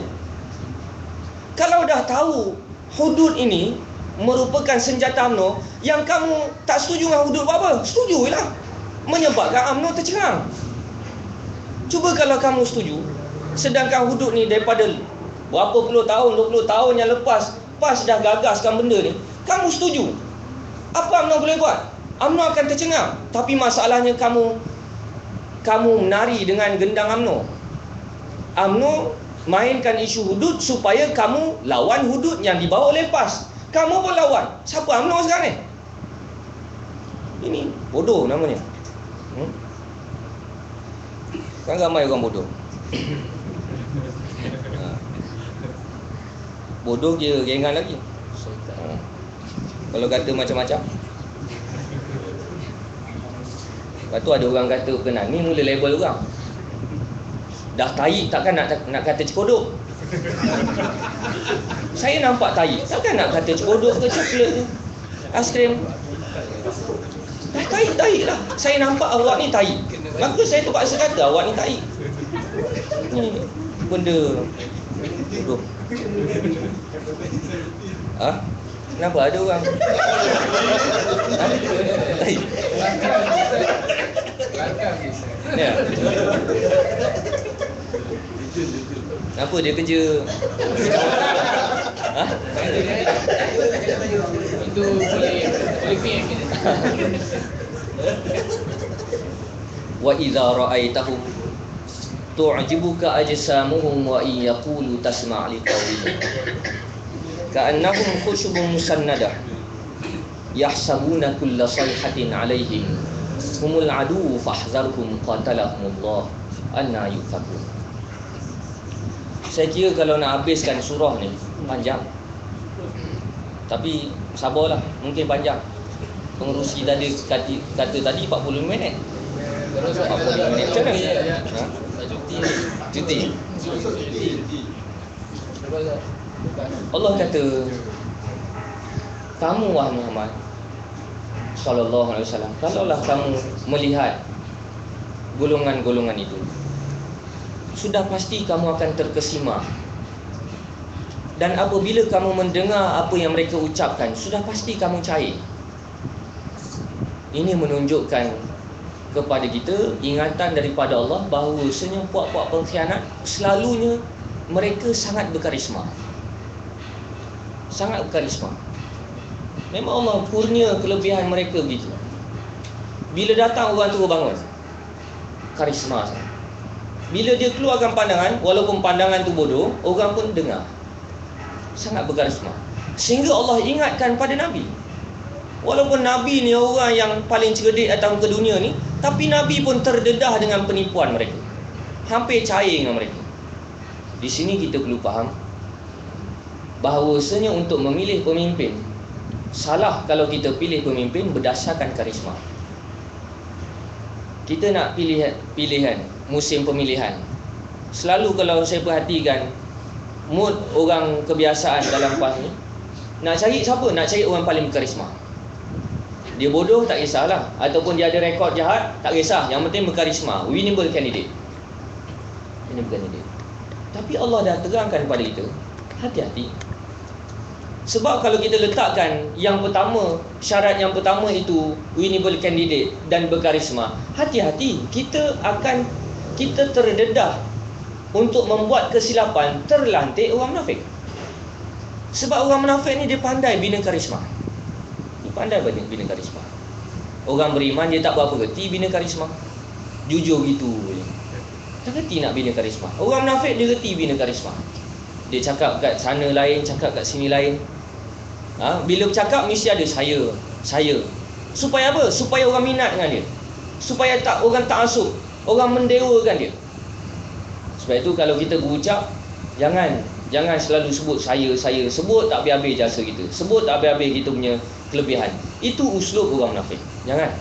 Kalau dah tahu hudud ini merupakan senjata UMNO, yang kamu tak setuju dengan hudud apa? Setujulah. Menyebabkan UMNO tercerang. Cuba kalau kamu setuju, sedangkan hudud ni daripada berapa puluh tahun, 20 tahun yang lepas PAS dah gagaskan benda ni, kamu setuju, apa UMNO boleh buat? UMNO akan tercengang. Tapi masalahnya kamu menari dengan gendang UMNO. UMNO mainkan isu hudud supaya kamu lawan hudud yang dibawa oleh PAS. Kamu pun lawan. Siapa UMNO sekarang ni? Ini bodoh namanya. Kan ramai orang bodoh. Bodoh dia ringan lagi. Kalau kata macam-macam. Lepas tu ada orang kata kenal, ni mula label orang. Dah tahi takkan nak kata cekodok. Saya nampak tahi, takkan nak kata cekodok ke coklat ke aiskrim. Dah tahi lah. Saya nampak awak ni tahi, maka saya terpaksa kata awak ni tahi. Ni benda bodoh. Kenapa ada orang tahi? Ya. Kenapa dia kerja? Itu boleh PM kita. Wa idza ra'aitahum tu'jibuka ajsamuhum wa in yaqulu tasma' liqawlihim ka'annahum khushubun musannadah yahsabuna kulla sayhatin 'alaihim humul adu fahdharhum qatalahumullah anna yufakun. Saya kira kalau nak habiskan surah ni panjang. Tapi sabarlah, mungkin panjang. Pengerusi tadi kata tadi 40 minit. Terus 40 minit macam mana? Ha? cuti. Cuti. Lepas Allah kata, kamu wahai Muhammad sallallahu alaihi wasallam, kalaulah kamu melihat golongan-golongan itu, sudah pasti kamu akan terkesima. Dan apabila kamu mendengar apa yang mereka ucapkan, sudah pasti kamu cair. Ini menunjukkan kepada kita ingatan daripada Allah bahawasanya puak-puak pengkhianat selalunya mereka sangat berkarisma. Sangat berkarisma. Memang Allah kurnia kelebihan mereka begitu. Bila datang orang tu bangun, karisma sangat. Bila dia keluarkan pandangan, walaupun pandangan tu bodoh, orang pun dengar. Sangat berkarisma. Sehingga Allah ingatkan pada Nabi. Walaupun Nabi ni orang yang paling cerdik datang ke dunia ni, tapi Nabi pun terdedah dengan penipuan mereka. Hampir cair dengan mereka. Di sini kita perlu faham bahawasanya untuk memilih pemimpin, salah kalau kita pilih pemimpin berdasarkan karisma. Kita nak pilihan musim pemilihan. Selalu kalau saya perhatikan mood orang kebiasaan dalam PAS ni, nak cari siapa? Nak cari orang paling berkarisma. Dia bodoh tak kisahlah, ataupun dia ada rekod jahat tak kisah, yang penting berkarisma, winnable candidate. Winnable candidate. Tapi Allah dah terangkan kepada kita, hati-hati. Sebab kalau kita letakkan yang pertama, syarat yang pertama itu winnable candidate dan berkarisma, hati-hati, kita terdedah untuk membuat kesilapan, terlantik orang munafik. Sebab orang munafik ni dia pandai bina karisma. Dia pandai bina karisma. Orang beriman dia tak berapa reti bina karisma. Jujur gitu je. Tak reti nak bina karisma. Orang munafik dia reti bina karisma. Dia cakap kat sana lain, cakap kat sini lain. Bila bercakap mesti ada saya. Supaya apa? Supaya orang minat dengan dia. Supaya orang tak masuk, orang mendewakan dia. Sebab itu kalau kita berucap, jangan selalu sebut saya. Sebut tak habis-habis jasa kita. Sebut tak habis-habis kita punya kelebihan. Itu uslub orang munafik. Jangan.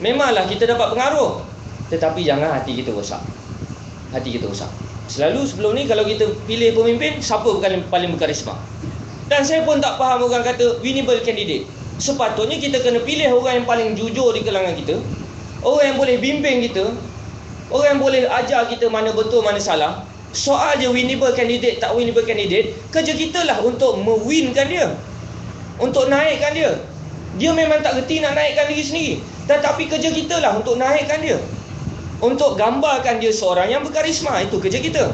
Memanglah kita dapat pengaruh, tetapi jangan hati kita rosak. Hati kita rosak. Selalu sebelum ni kalau kita pilih pemimpin, siapa paling berkarisma? Dan saya pun tak faham orang kata winnable candidate. Sepatutnya kita kena pilih orang yang paling jujur di kalangan kita, orang yang boleh bimbing kita, orang yang boleh ajar kita mana betul mana salah. Soal je winnable candidate tak winnable candidate, kerja kita lah untuk mewinkan dia, untuk naikkan dia. Dia memang tak reti nak naikkan diri sendiri, tetapi kerja kita lah untuk naikkan dia, untuk gambarkan dia seorang yang berkarisma. Itu kerja kita.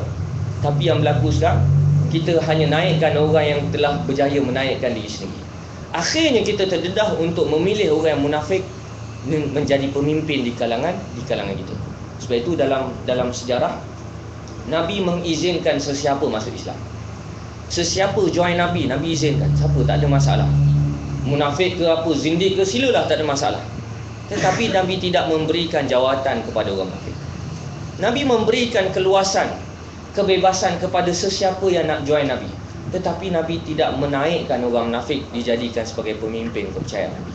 Tapi yang berlaku sekarang, kita hanya naikkan orang yang telah berjaya menaikkan diri sendiri. Akhirnya kita terdedah untuk memilih orang yang munafik menjadi pemimpin di kalangan kita. Sebab itu dalam sejarah, Nabi mengizinkan sesiapa masuk Islam. Sesiapa join Nabi izinkan. Siapa tak ada masalah. Munafik ke apa, zindik ke, silalah, tak ada masalah. Tetapi Nabi tidak memberikan jawatan kepada orang munafik. Nabi memberikan keluasan, kebebasan kepada sesiapa yang nak join Nabi. Tetapi Nabi tidak menaikkan orang munafik dijadikan sebagai pemimpin kepercayaan Nabi.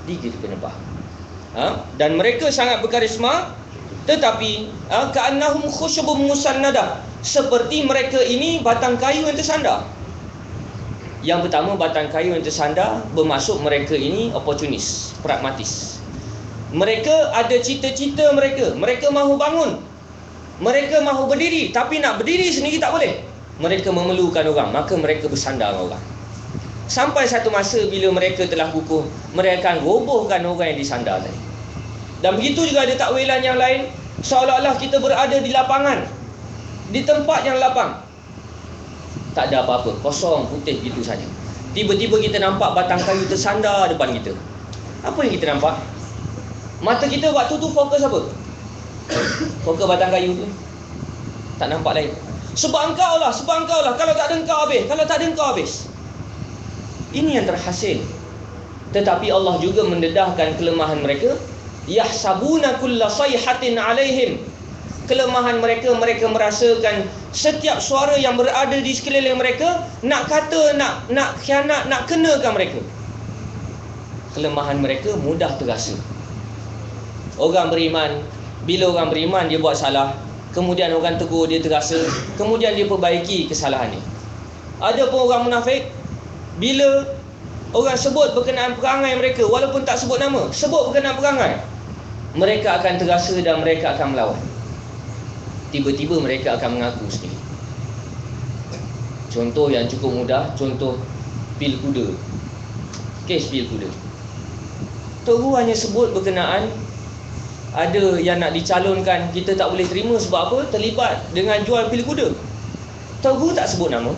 Ini kita kena faham. Dan mereka sangat berkarisma, tetapi ka'annahum khusyubun musannadah, seperti mereka ini batang kayu yang tersandar. Yang pertama, batang kayu yang tersandar bermaksud mereka ini oportunis, pragmatis. Mereka ada cita-cita mereka mahu bangun, mereka mahu berdiri, tapi nak berdiri sendiri tak boleh. Mereka memerlukan orang, maka mereka bersandar orang. Sampai satu masa bila mereka telah kukuh, mereka akan robohkan orang yang disandar tadi. Dan begitu juga ada takwilan yang lain, seolah-olah kita berada di lapangan, di tempat yang lapang, tak ada apa-apa, kosong, putih gitu saja. Tiba-tiba kita nampak batang kayu tersandar depan kita. Apa yang kita nampak? Mata kita waktu tu fokus apa? Fokus batang kayu tu. Tak nampak lain. Sebab engkau lah. Kalau tak ada engkau habis. Ini yang terhasil. Tetapi Allah juga mendedahkan kelemahan mereka. Yahsabuna kulla sayhatin alaihim. kelemahan mereka, mereka merasakan setiap suara yang berada di sekeliling mereka nak kata, nak khianat, nak kenakan mereka. Kelemahan mereka mudah terasa. Orang beriman, bila orang beriman dia buat salah, kemudian orang tegur, dia terasa, kemudian dia perbaiki kesalahan dia. Ada pun orang munafik, bila orang sebut berkenaan perangai mereka, walaupun tak sebut nama, sebut berkenaan perangai, mereka akan terasa dan mereka akan melawan. Tiba-tiba mereka akan mengaku sendiri. Contoh yang cukup mudah, contoh pil kuda. Kes pil kuda. Tok Guru hanya sebut berkenaan ada yang nak dicalonkan, kita tak boleh terima sebab apa? Terlibat dengan jual pil kuda. Tok Guru tak sebut nama.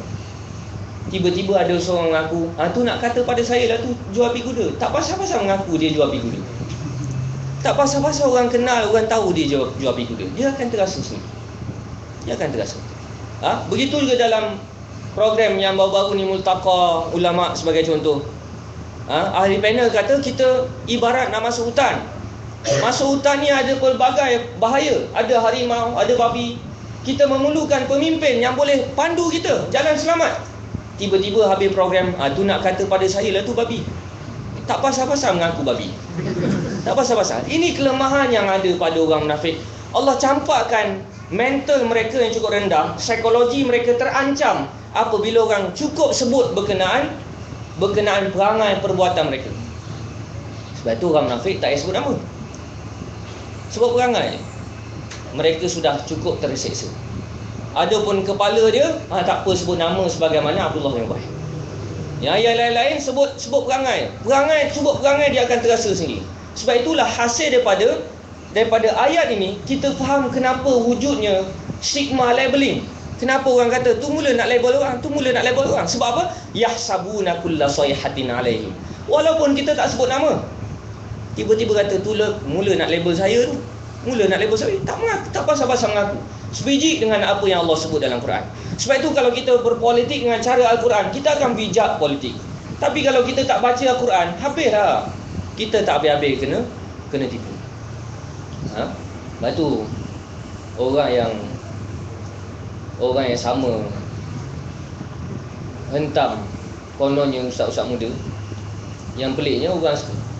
Tiba-tiba ada seorang mengaku, tu nak kata pada saya lah tu jual pil kuda. Tak pasal-pasal mengaku dia jual pil kuda. Tak pasal-pasal orang kenal, orang tahu dia jual pil kuda. Dia akan terasa sendiri. Dia akan terasa. Begitu juga dalam program yang baru-baru ni, Multaqa Ulama sebagai contoh. Ahli panel kata kita ibarat nak masuk hutan. Masuk hutan ni ada pelbagai bahaya. Ada harimau, ada babi. Kita memerlukan pemimpin yang boleh pandu kita jalan selamat. Tiba-tiba habis program, tu nak kata pada saya lah tu babi. Tak pasal-pasal mengaku babi. Tak pasal-pasal. Ini kelemahan yang ada pada orang munafik. Allah campakkan mental mereka yang cukup rendah, psikologi mereka terancam apabila orang cukup sebut berkenaan perangai perbuatan mereka. Sebab tu orang munafik tak payah sebut nama. Sebab perangai mereka sudah cukup terseksa. Adapun kepala dia, tak apa sebut nama sebagaimana Abdullah bin Ubay. Yang lain-lain sebut perangai. Sebut perangai dia akan terasa sendiri. Sebab itulah hasil daripada ayat ini kita faham kenapa wujudnya stigma labeling. Kenapa orang kata tu mula nak label orang, Sebab apa? Yahsabuna kulla sayhatin alaihim. Walaupun kita tak sebut nama, tiba-tiba kata tu mula nak label saya tu. Tak pasal-pasal mengaku. Sebiji dengan apa yang Allah sebut dalam Quran. Sebab itu kalau kita berpolitik dengan cara Al-Quran, kita akan bijak politik. Tapi kalau kita tak baca Al-Quran, habis dah. Kita tak habis-habis kena tipu. Lepas tu orang yang sama hentam kononnya ustaz-ustaz muda. Yang peliknya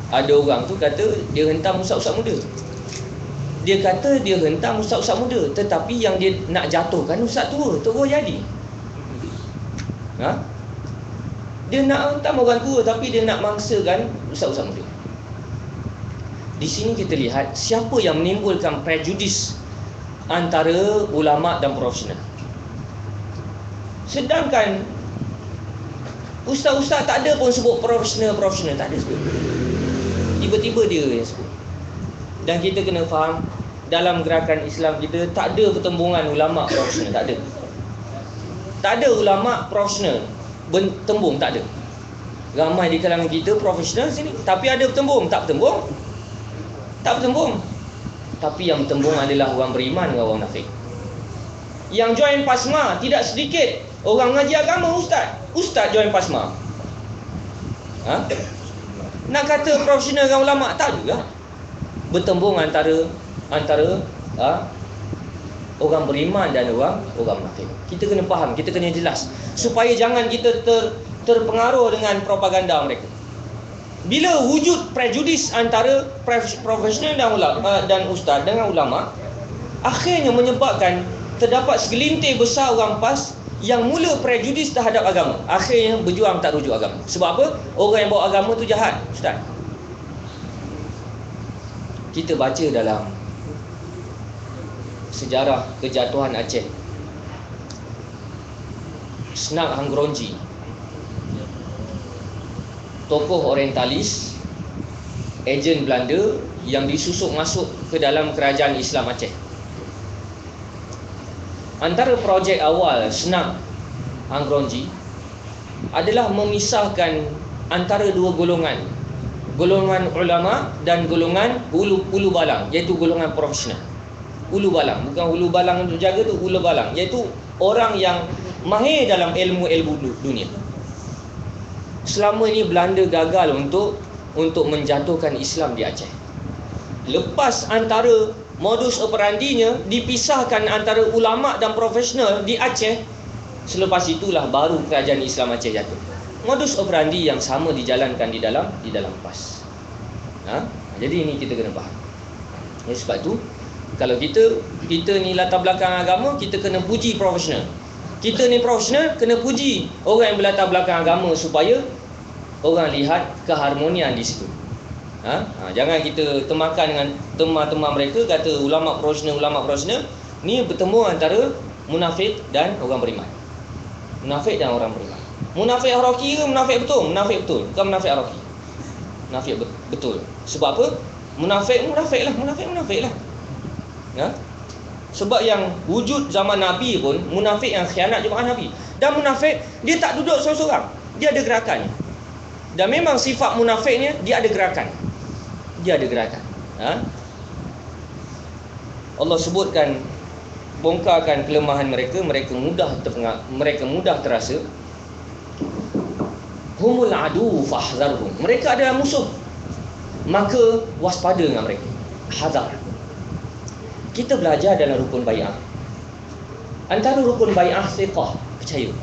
ada orang tu kata dia hentam ustaz-ustaz muda. Dia kata dia hentam ustaz-ustaz muda, tetapi yang dia nak jatuhkan ustaz tua, terus jadi. Dia nak hentam orang tua, tapi dia nak mangsakan ustaz-ustaz muda. Di sini kita lihat siapa yang menimbulkan prejudis antara ulama dan profesional. Sedangkan ustaz-ustaz tak ada pun sebut profesional, tak ada sebut. Tiba-tiba dia yang sebut. Dan kita kena faham, dalam gerakan Islam kita tak ada pertembungan ulama profesional, tak ada. Tak ada ulama profesional bertembung, tak ada. Ramai di kalangan kita profesional sini, tapi ada bertembung, tak bertembung. Tapi yang bertembung adalah orang beriman dengan orang munafik. Yang join pasma tidak sedikit orang mengaji agama, ustaz join pasma. Nak kata profesional dengan ulama, tak juga. Bertembung antara orang beriman dan orang munafik. Kita kena faham, kita kena jelas supaya jangan kita terpengaruh dengan propaganda mereka. Bila wujud prejudis antara profesional dan ustaz dengan ulama, akhirnya menyebabkan terdapat segelintir besar orang PAS yang mula prejudis terhadap agama, akhirnya berjuang tak rujuk agama. Sebab apa? Orang yang bawa agama tu jahat, ustaz. Kita baca dalam sejarah kejatuhan Aceh, Snak Hangronji, tokoh orientalis, ejen Belanda yang disusuk masuk ke dalam kerajaan Islam Aceh. Antara projek awal Snak Hangronji adalah memisahkan antara dua golongan ulama dan golongan ulu balang, iaitu golongan profesional. Ulu balang, bukan ulu balang untuk jaga tu, ulu balang, iaitu orang yang mahir dalam ilmu dunia. Selama ini Belanda gagal untuk menjatuhkan Islam di Aceh. Lepas antara modus operandinya dipisahkan antara ulama dan profesional di Aceh. Selepas itulah baru kerajaan Islam Aceh jatuh. Modus operandi yang sama dijalankan di dalam PAS. Jadi ini kita kena faham. Sebab tu kalau kita ni latar belakang agama, kita kena puji profesional. Kita ni profesional, kena puji orang yang berlatar belakang agama supaya orang lihat keharmonian di situ. Jangan kita temakan dengan tema-tema mereka, kata ulama profesional ni bertemu antara munafik dan orang beriman. Munafik dan orang beriman. Munafik haraki ke munafik betul? Munafik betul, bukan munafik haraki. Munafik betul. Sebab apa? Munafik lah. Sebab yang wujud zaman Nabi pun munafik yang khianat jemaah Nabi. Dan munafik dia tak duduk seorang-seorang, dia ada gerakannya. Dan memang sifat munafiknya dia ada gerakan. Allah sebutkan, bongkarkan kelemahan mereka, mereka mudah terasa. Humul adu fahzarhum. Mereka adalah musuh, maka waspada dengan mereka. Hazar. Kita belajar dalam rukun bai'ah. Antara rukun bai'ah thiqah, percaya.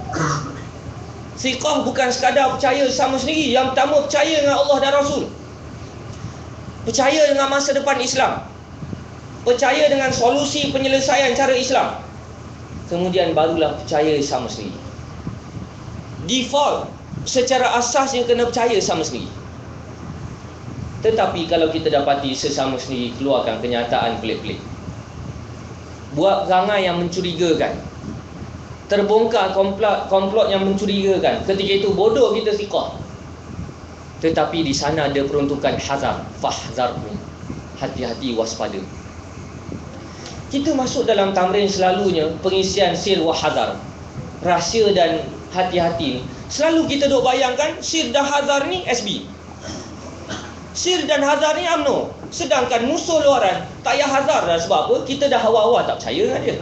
Thiqah bukan sekadar percaya sama sendiri. Yang pertama, percaya dengan Allah dan Rasul, percaya dengan masa depan Islam, percaya dengan solusi penyelesaian cara Islam. Kemudian barulah percaya sama sendiri. Default secara asas yang kena percaya sama sendiri. Tetapi kalau kita dapati sesama sendiri keluarkan kenyataan pelik-pelik, buat perangai yang mencurigakan, terbongkar komplot yang mencurigakan, ketika itu bodoh kita thiqah. Tetapi di sana ada peruntukan hazar, fahzarhum, hati-hati, waspada. Kita masuk dalam tamrin selalunya pengisian sir wa hazar, rahsia dan hati-hati ni. Selalu kita duk bayangkan sir dan hazar ni SB, sir dan hazar ni UMNO. Sedangkan musuh luaran tak payah hazar dah. Sebab apa? Kita dah hawa-hawa tak percaya dengan dia.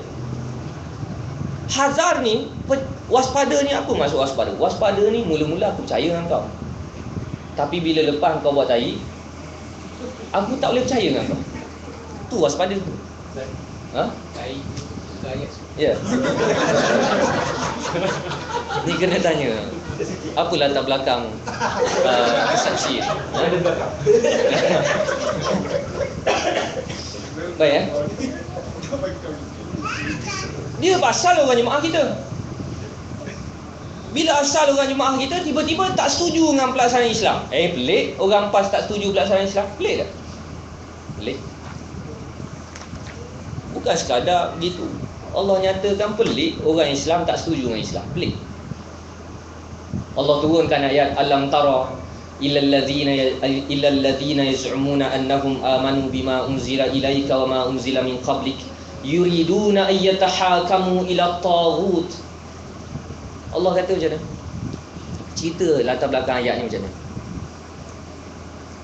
Hazar ni, waspada ni apa maksud waspada? Waspada ni mula-mula aku percaya dengan kau, tapi bila lepas kau buat tahi, aku tak boleh percaya dengan kau. Tu waspada tu. Tahi ayat. Ya. Ni kena tanya, apa latar belakang saksi? Baik dia asal orang jemaah kita. Bila asal orang jemaah kita tiba-tiba tak setuju dengan pelaksanaan Islam. Pelik. Orang PAS tak setuju pelaksanaan Islam. Pelik tak? Pelik. Bukan sekadar begitu. Allah nyatakan pelik orang Islam tak setuju dengan Islam. Pelik. Allah turunkan ayat, alam tara illal ladzina yaz'umuna annahum amanu bima unzila ilaika wa ma unzila min qablik yuriduna an yatahakamu ila taghut. Allah kata macam mana? Cerita latar belakang ayat ni macam mana?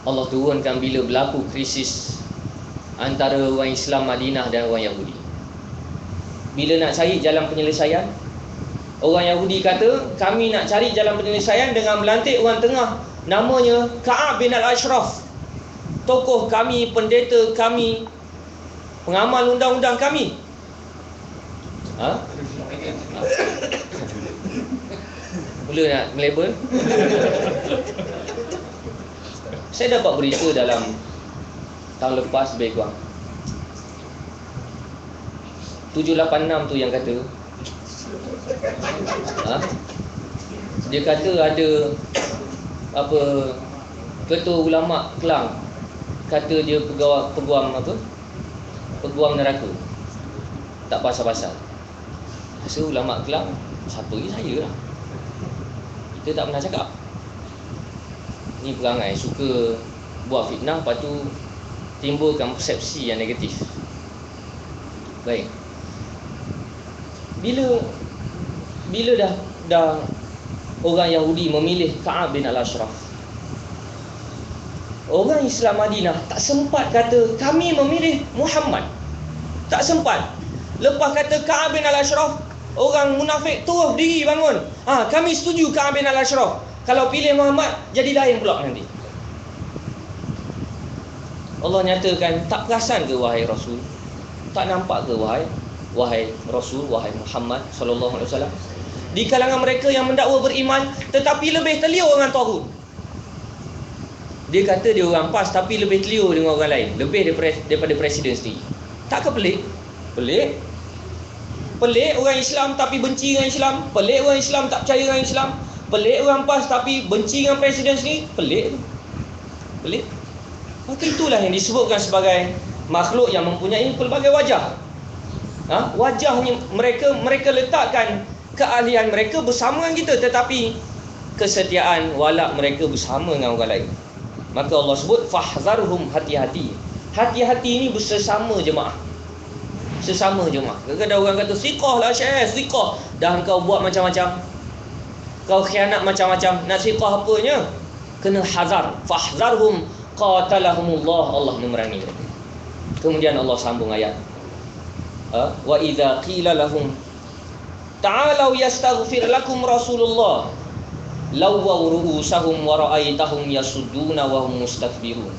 Allah turunkan bila berlaku krisis antara orang Islam Madinah dan orang Yahudi. Bila nak cari jalan penyelesaian, orang Yahudi kata, kami nak cari jalan penyelesaian dengan melantik orang tengah, namanya Ka'ab bin Al-Ashraf, tokoh kami, pendeta kami, pengamal undang-undang kami. Mula nak melabel. Saya dapat berita dalam tahun lepas lebih kurang 786 tu yang kata, dia kata ada apa, ketua ulama Kelang kata dia peguam neraka. Tak pasal-pasal. Rasa ulama Kelang, siapa lagi saya lah, kita tak pernah cakap. Ni perangai suka buat fitnah, lepas tu timbulkan persepsi yang negatif. Baik. Bila dah orang Yahudi memilih Ka'ab bin Al-Ashraf, orang Islam Madinah tak sempat kata kami memilih Muhammad. Tak sempat. Lepas kata Ka'ab bin Al-Ashraf, orang munafik terus diri bangun. Kami setuju Ka'ab bin Al-Ashraf. Kalau pilih Muhammad jadi lain pula nanti. Allah nyatakan, tak perasan ke wahai Rasul, Tak nampak ke wahai Rasul, wahai Muhammad sallallahu alaihi wasallam, di kalangan mereka yang mendakwa beriman tetapi lebih terliur dengan taghut. Dia kata dia orang PAS tapi lebih terliur dengan orang lain, lebih daripada presiden sendiri. Tak ke pelik? Pelik. Pelik orang Islam tapi benci dengan Islam. Pelik orang Islam tak percaya dengan Islam. Pelik orang PAS tapi benci dengan presiden sendiri. Pelik. Pelik. Maka itulah yang disebutkan sebagai makhluk yang mempunyai pelbagai wajah. Wajahnya mereka letakkan keahlian mereka bersama dengan kita, tetapi kesetiaan walak mereka bersama dengan orang lain. Maka Allah sebut fahzarhum, hati-hati. Hati-hati ini bersama jemaah. Sesama jemaah. Kadang-kadang orang kata siqah lah Syekh, siqah. Dah kau buat macam-macam, kau khianat macam-macam, nak siqah apanya? Kena hazar. Fahzarhum qatalahumullah, Allah memerangi mereka. Kemudian Allah sambung ayat, wa idza qila lahum ta'alu yastaghfir lakum Rasulullah lawaw ru'usahum wa ra'aitahum yasudduna wa hum mustakbirun.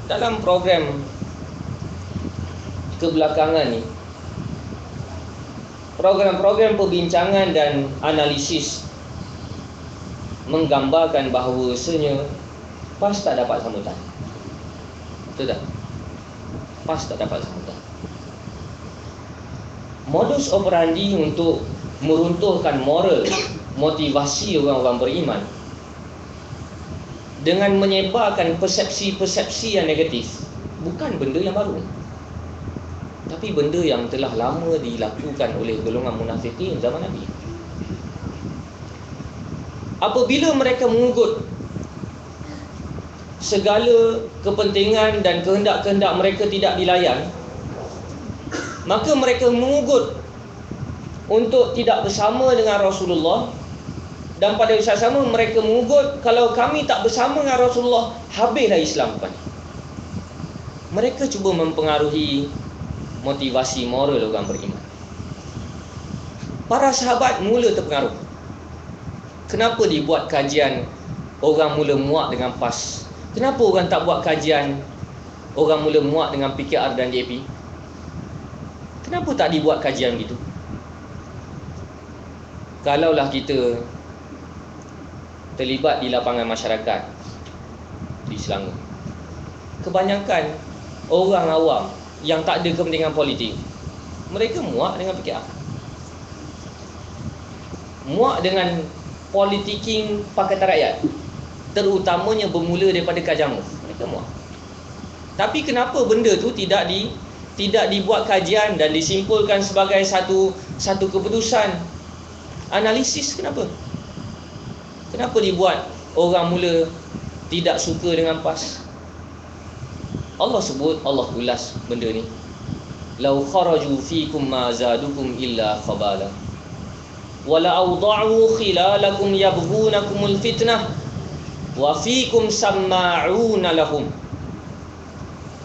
Dalam program kebelakangan ni, program-program perbincangan dan analisis menggambarkan bahawasanya PAS tak dapat sambutan. Betul tak? PAS tak dapat sambutan. Modus operandi untuk meruntuhkan moral, motivasi orang-orang beriman dengan menyebarkan persepsi-persepsi yang negatif bukan benda yang baru, tapi benda yang telah lama dilakukan oleh golongan munafikin zaman Nabi. Apabila mereka mengugut segala kepentingan dan kehendak-kehendak mereka tidak dilayan, maka mereka mengugut untuk tidak bersama dengan Rasulullah, dan pada saat sama mereka mengugut kalau kami tak bersama dengan Rasulullah, habislah Islam bukan. Mereka cuba mempengaruhi motivasi moral orang beriman. Para sahabat mula terpengaruh. Kenapa dibuat kajian orang mula muak dengan PAS? Kenapa orang tak buat kajian orang mula muak dengan PKR dan JP? Kenapa tak dibuat kajian gitu? Kalaulah kita terlibat di lapangan masyarakat di Selangor, kebanyakan orang awam yang tak ada kepentingan politik, mereka muak dengan PKR, muak dengan politiking Pakatan Rakyat, terutamanya bermula daripada Kajamu. Mereka muak. Tapi kenapa benda tu tidak dibuat kajian dan disimpulkan sebagai satu keputusan analisis? Kenapa dibuat orang mula tidak suka dengan PAS? Allah sebut, Allah ulas benda ni. Lau kharaju fikum ma zadukum illa khabala wala awda'u khilalakum yabghunakumul fitnah wa fikum samma'una lahum.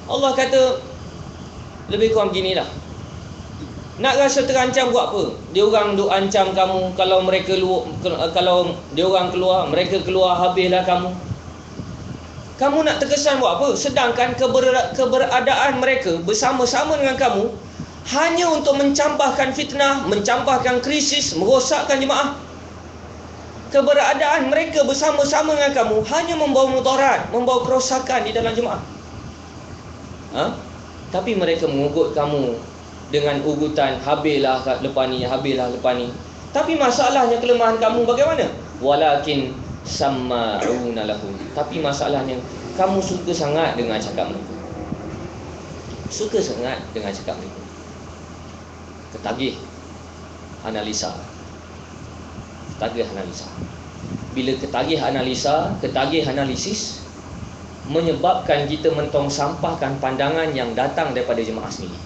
Allah kata lebih kurang beginilah. Nak rasa terancam buat apa? Dia orang duk ancam kamu, kalau dia orang keluar, mereka keluar, habislah kamu. Kamu nak terkesan buat apa? Sedangkan keberadaan mereka bersama-sama dengan kamu hanya untuk mencampakkan fitnah, mencampakkan krisis, merosakkan jemaah. Keberadaan mereka bersama-sama dengan kamu hanya membawa mudarat, membawa kerosakan di dalam jemaah. Tapi mereka mengugut kamu dengan ugutan, habislah lepas ni, habislah lepas ni. Tapi masalahnya, kelemahan kamu bagaimana? Walakin samma'una lahum. Tapi masalahnya, kamu suka sangat dengan cakap mereka. Suka sangat dengan cakap mereka. Ketagih analisa. Ketagih analisa. Bila ketagih analisa, ketagih analisis, menyebabkan kita mentong sampahkan pandangan yang datang daripada jemaah sendiri.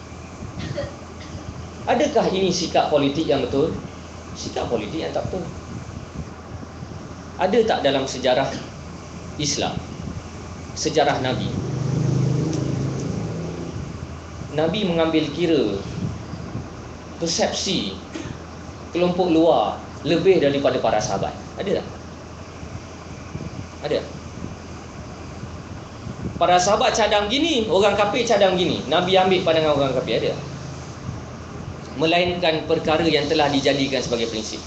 Adakah ini sikap politik yang betul? Sikap politik yang tak betul. Ada tak dalam sejarah Islam, sejarah Nabi, Nabi mengambil kira persepsi kelompok luar lebih daripada para sahabat? Ada tak? Ada. Para sahabat cadang gini, orang kafir cadang gini. Nabi ambil pandangan orang kafir, ada? Melainkan perkara yang telah dijadikan sebagai prinsip.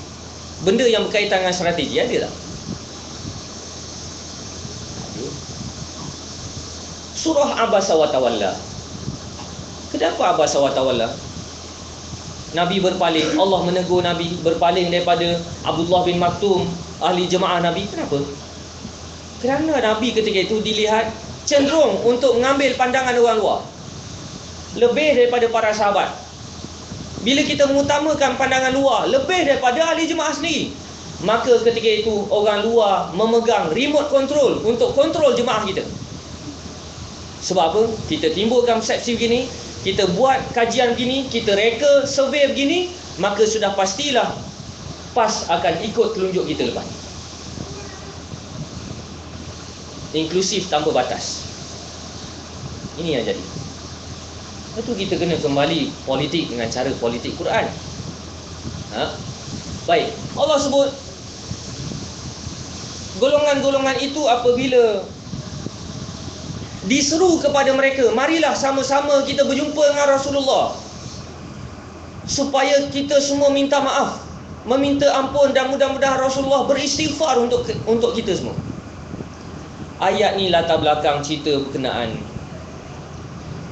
Benda yang berkaitan dengan strategi, ada tak? Ada. Surah Abasa wa Tawalla. Kenapa Abasa wa Tawalla? Nabi berpaling, Allah menegur Nabi berpaling daripada Abdullah bin Maktum, ahli jemaah Nabi. Kenapa? Kerana Nabi ketika itu dilihat cenderung untuk mengambil pandangan orang luar lebih daripada para sahabat. Bila kita mengutamakan pandangan luar lebih daripada ahli jemaah sendiri, maka ketika itu orang luar memegang remote control untuk kontrol jemaah kita. Sebab apa? Kita timbulkan persepsi begini, kita buat kajian begini, kita reka survey begini, maka sudah pastilah PAS akan ikut telunjuk kita lepas. Inklusif tanpa batas. Ini yang jadi. Itu kita kena kembali politik dengan cara politik Quran. Baik, Allah sebut golongan-golongan itu apabila diseru kepada mereka, marilah sama-sama kita berjumpa dengan Rasulullah, supaya kita semua minta maaf, meminta ampun, dan mudah-mudahan Rasulullah beristighfar untuk kita semua. Ayat ni latar belakang cerita berkenaan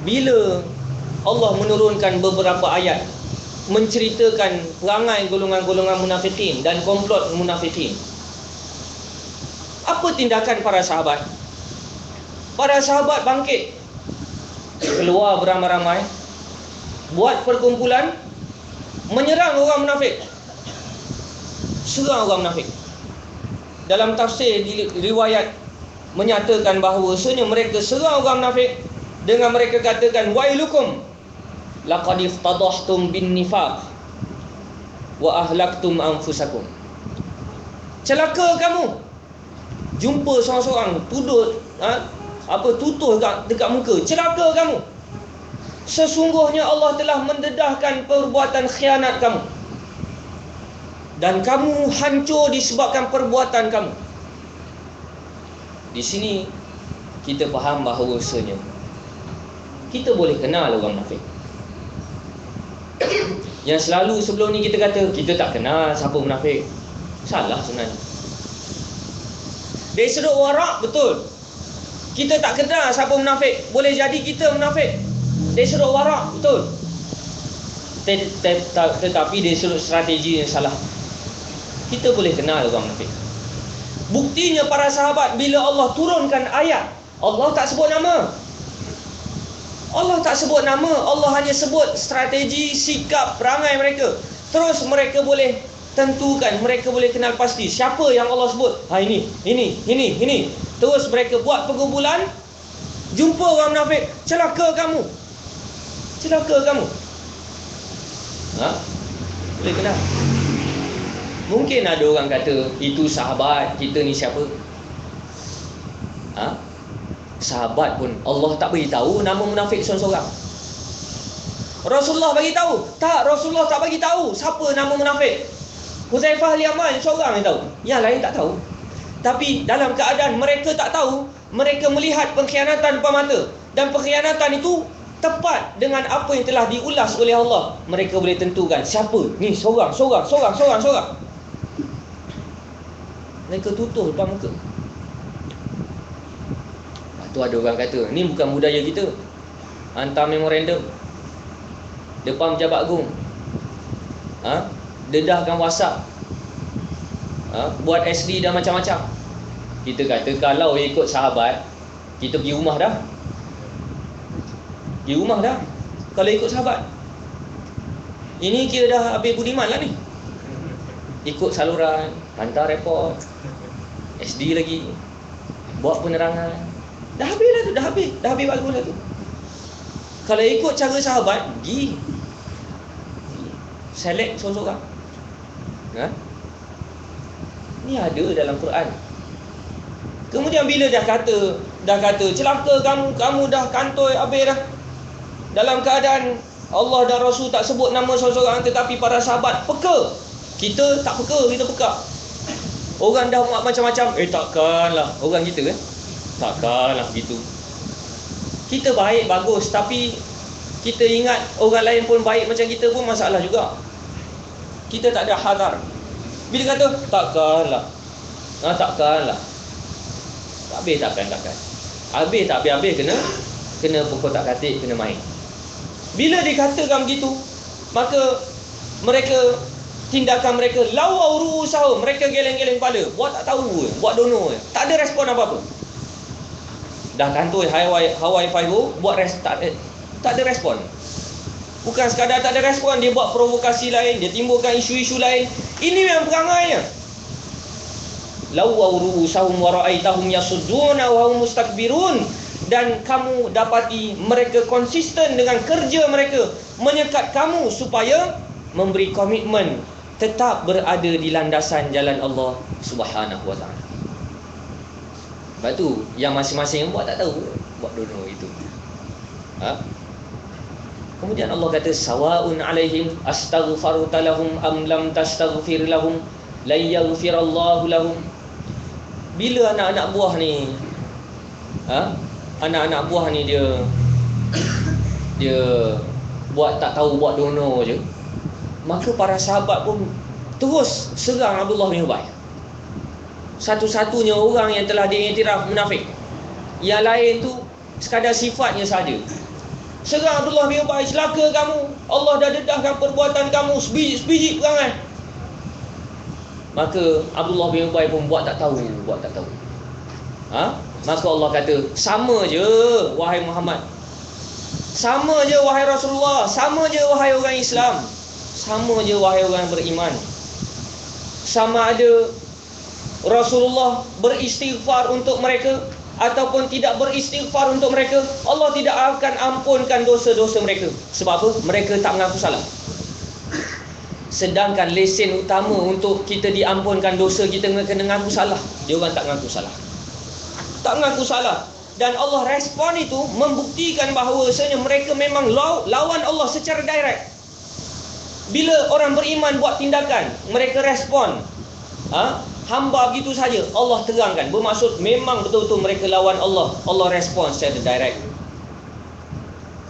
bila Allah menurunkan beberapa ayat menceritakan perangai golongan-golongan munafikin dan komplot munafikin. Apa tindakan para sahabat? Para sahabat bangkit, keluar beramai-ramai, buat perkumpulan, menyerang orang munafik, serang orang munafik. Dalam tafsir riwayat menyatakan bahawasanya mereka serang orang munafik dengan mereka katakan, wailukum laqad iftadahtum bin nifaq wa ahlaktum anfusakum. Celaka kamu, jumpa seorang-seorang tuduh tutuh dekat muka, celaka kamu, sesungguhnya Allah telah mendedahkan perbuatan khianat kamu, dan kamu hancur disebabkan perbuatan kamu. Di sini kita faham bahawasanya kita boleh kenal orang munafik. Yang selalu sebelum ni kita kata kita tak kenal siapa munafik, salah sebenarnya. Dari sudut warak, betul, kita tak kenal siapa munafik, boleh jadi kita munafik. Dari sudut warak, betul. Tetapi dari sudut strategi yang salah, kita boleh kenal orang munafik. Buktinya para sahabat bila Allah turunkan ayat, Allah tak sebut nama. Allah tak sebut nama, Allah hanya sebut strategi, sikap, perangai mereka. Terus mereka boleh tentukan, mereka boleh kenal pasti siapa yang Allah sebut. Ini. Terus mereka buat perkumpulan, jumpa orang munafik, celaka kamu. Boleh kenal. Mungkin ada orang kata, itu sahabat, kita ni siapa? Sahabat pun Allah tak bagi tahu nama munafik seorang-seorang. Rasulullah bagi tahu? Tak, Rasulullah tak bagi tahu siapa nama munafik. Huzaifah al-Yaman seorang yang tahu, yang lain tak tahu. Tapi dalam keadaan mereka tak tahu, mereka melihat pengkhianatan depan mata, dan pengkhianatan itu tepat dengan apa yang telah diulas oleh Allah. Mereka boleh tentukan siapa ni, seorang. Mereka tutup depan muka. Tu ada orang kata, ni bukan budaya kita. Hantar memorandum depan pejabat agung, dedahkan WhatsApp, buat SD dan macam-macam. Kita kata kalau ikut sahabat, kita pergi rumah dah. Kalau ikut sahabat, ini kira dah habis budiman lah ni. Ikut saluran, hantar report, SD lagi, buat penerangan. Dah habis bagus lah tu. Kalau ikut cara sahabat, pergi select seorang-seorang. Ni ada dalam Quran. Kemudian bila dah kata celaka kamu dah kantoi habis dah, dalam keadaan Allah dan Rasul tak sebut nama seorang-seorang, tetapi para sahabat peka. Kita tak peka, kita peka. Orang dah buat macam-macam, takkanlah orang kita takkanlah gitu. Kita baik, bagus, tapi kita ingat orang lain pun baik macam kita pun masalah juga. Kita tak ada hadar. Bila kata takkanlah, takkanlah, takkan habis kena pukul tak katik, kena main. Bila dikatakan begitu, maka mereka, tindakan mereka lawau ru'usahum, mereka geleng-geleng kepala, buat tak tahu, buat dono, tak ada respon apa-apa. Dah kantoi Hawaii Five-O, buat tak ada respon. Bukan sekadar tak ada respon, dia buat provokasi lain, dia timbulkan isu-isu lain. Ini memang perangainya. Lawau ru'usahum wa ra'aitahum yasudduna wa hum mustakbirun. Dan kamu dapati mereka konsisten dengan kerja mereka, menyekat kamu supaya memberi komitmen tetap berada di landasan jalan Allah Subhanahu wa taala. Sebab tu yang masing-masing buat tak tahu, buat dono itu. Kemudian Allah kata sawaun alaihim astaghfarta lahum am lam tastaghfir lahum la yaghfirallahu lahum. Bila anak-anak buah ni anak-anak buah ni dia buat tak tahu, buat dono je, maka para sahabat pun terus serang Abdullah bin Ubay. Satu-satunya orang yang telah diiktiraf munafik. Yang lain tu sekadar sifatnya saja. Serang Abdullah bin Ubay, celaka kamu, Allah dah dedahkan perbuatan kamu, sebiji perangai. Maka Abdullah bin Ubay pun buat tak tahu. Maka Allah kata, sama je wahai Muhammad, sama je wahai Rasulullah, sama je wahai orang Islam, sama je wahai orang beriman. Sama ada Rasulullah beristighfar untuk mereka ataupun tidak beristighfar untuk mereka, Allah tidak akan ampunkan dosa-dosa mereka. Sebab apa? Mereka tak mengaku salah. Sedangkan lesen utama untuk kita diampunkan dosa, kita kena mengaku salah. Dia orang tak mengaku salah. Tak mengaku salah. Dan Allah respon itu membuktikan bahawasanya mereka memang lawan Allah secara direct. Bila orang beriman buat tindakan, mereka respon hamba begitu saja, Allah terangkan, bermaksud memang betul-betul mereka lawan Allah. Allah respon secara direct.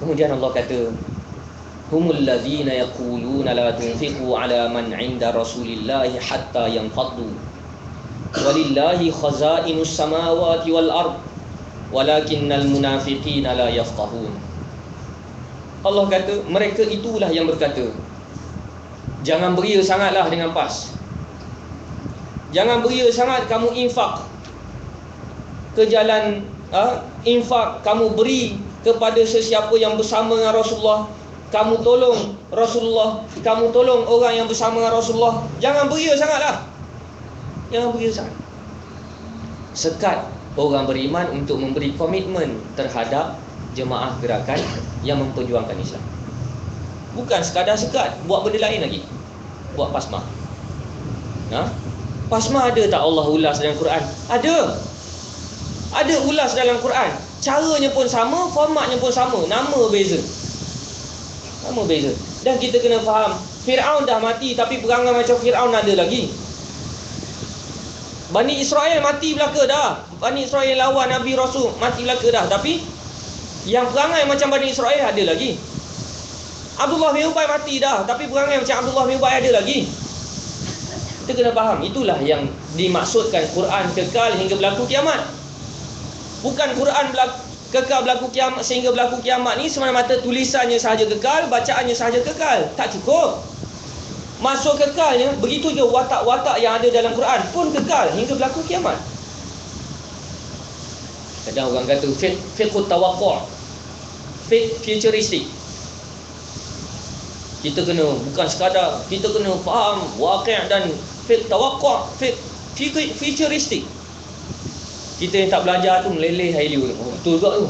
Kemudian Allah kata, humul ladzina yaquluna la tunfiqu ala man 'inda rasulillahi hatta yanfaddu walillahi khazainus samawati wal ard walakinnal munafiqina la yafqahun. Allah kata, mereka itulah yang berkata, jangan beria sangatlah dengan PAS, jangan beria sangat kamu infak ke jalan infak, kamu beri kepada sesiapa yang bersama dengan Rasulullah, kamu tolong Rasulullah, kamu tolong orang yang bersama dengan Rasulullah. Jangan beria sangatlah, jangan beria sangat. Sekat orang beriman untuk memberi komitmen terhadap jemaah gerakan yang memperjuangkan Islam. Bukan sekadar sekat, buat benda lain lagi. Buat pasmah. Pasmah ada tak Allah ulas dalam Quran? Ada ulas dalam Quran. Caranya pun sama, formatnya pun sama, nama beza. Dan kita kena faham, Fir'aun dah mati, tapi perangai macam Fir'aun ada lagi. Bani Israel mati belaka dah, Bani Israel lawan Nabi Rasul mati belaka dah, tapi yang perangai macam Bani Israel ada lagi. Abdullah bin Ubay mati dah, tapi perangai macam Abdullah bin Ubay ada lagi. Kita kena faham, itulah yang dimaksudkan Quran kekal hingga berlaku kiamat. Bukan Quran kekal berlaku kiamat sehingga berlaku kiamat ni semata-mata tulisannya sahaja kekal, bacaannya sahaja kekal. Tak cukup. Masuk kekalnya, begitu je watak-watak yang ada dalam Quran pun kekal hingga berlaku kiamat. Kadang orang kata fiqhut tawaqqa', fiqh futuristik. Kita kena, bukan sekadar kita kena faham waqi' dan fiqh tawaqqa', fiqh futuristik. Kita yang tak belajar tu meleleh hai liu. Betul juga tu.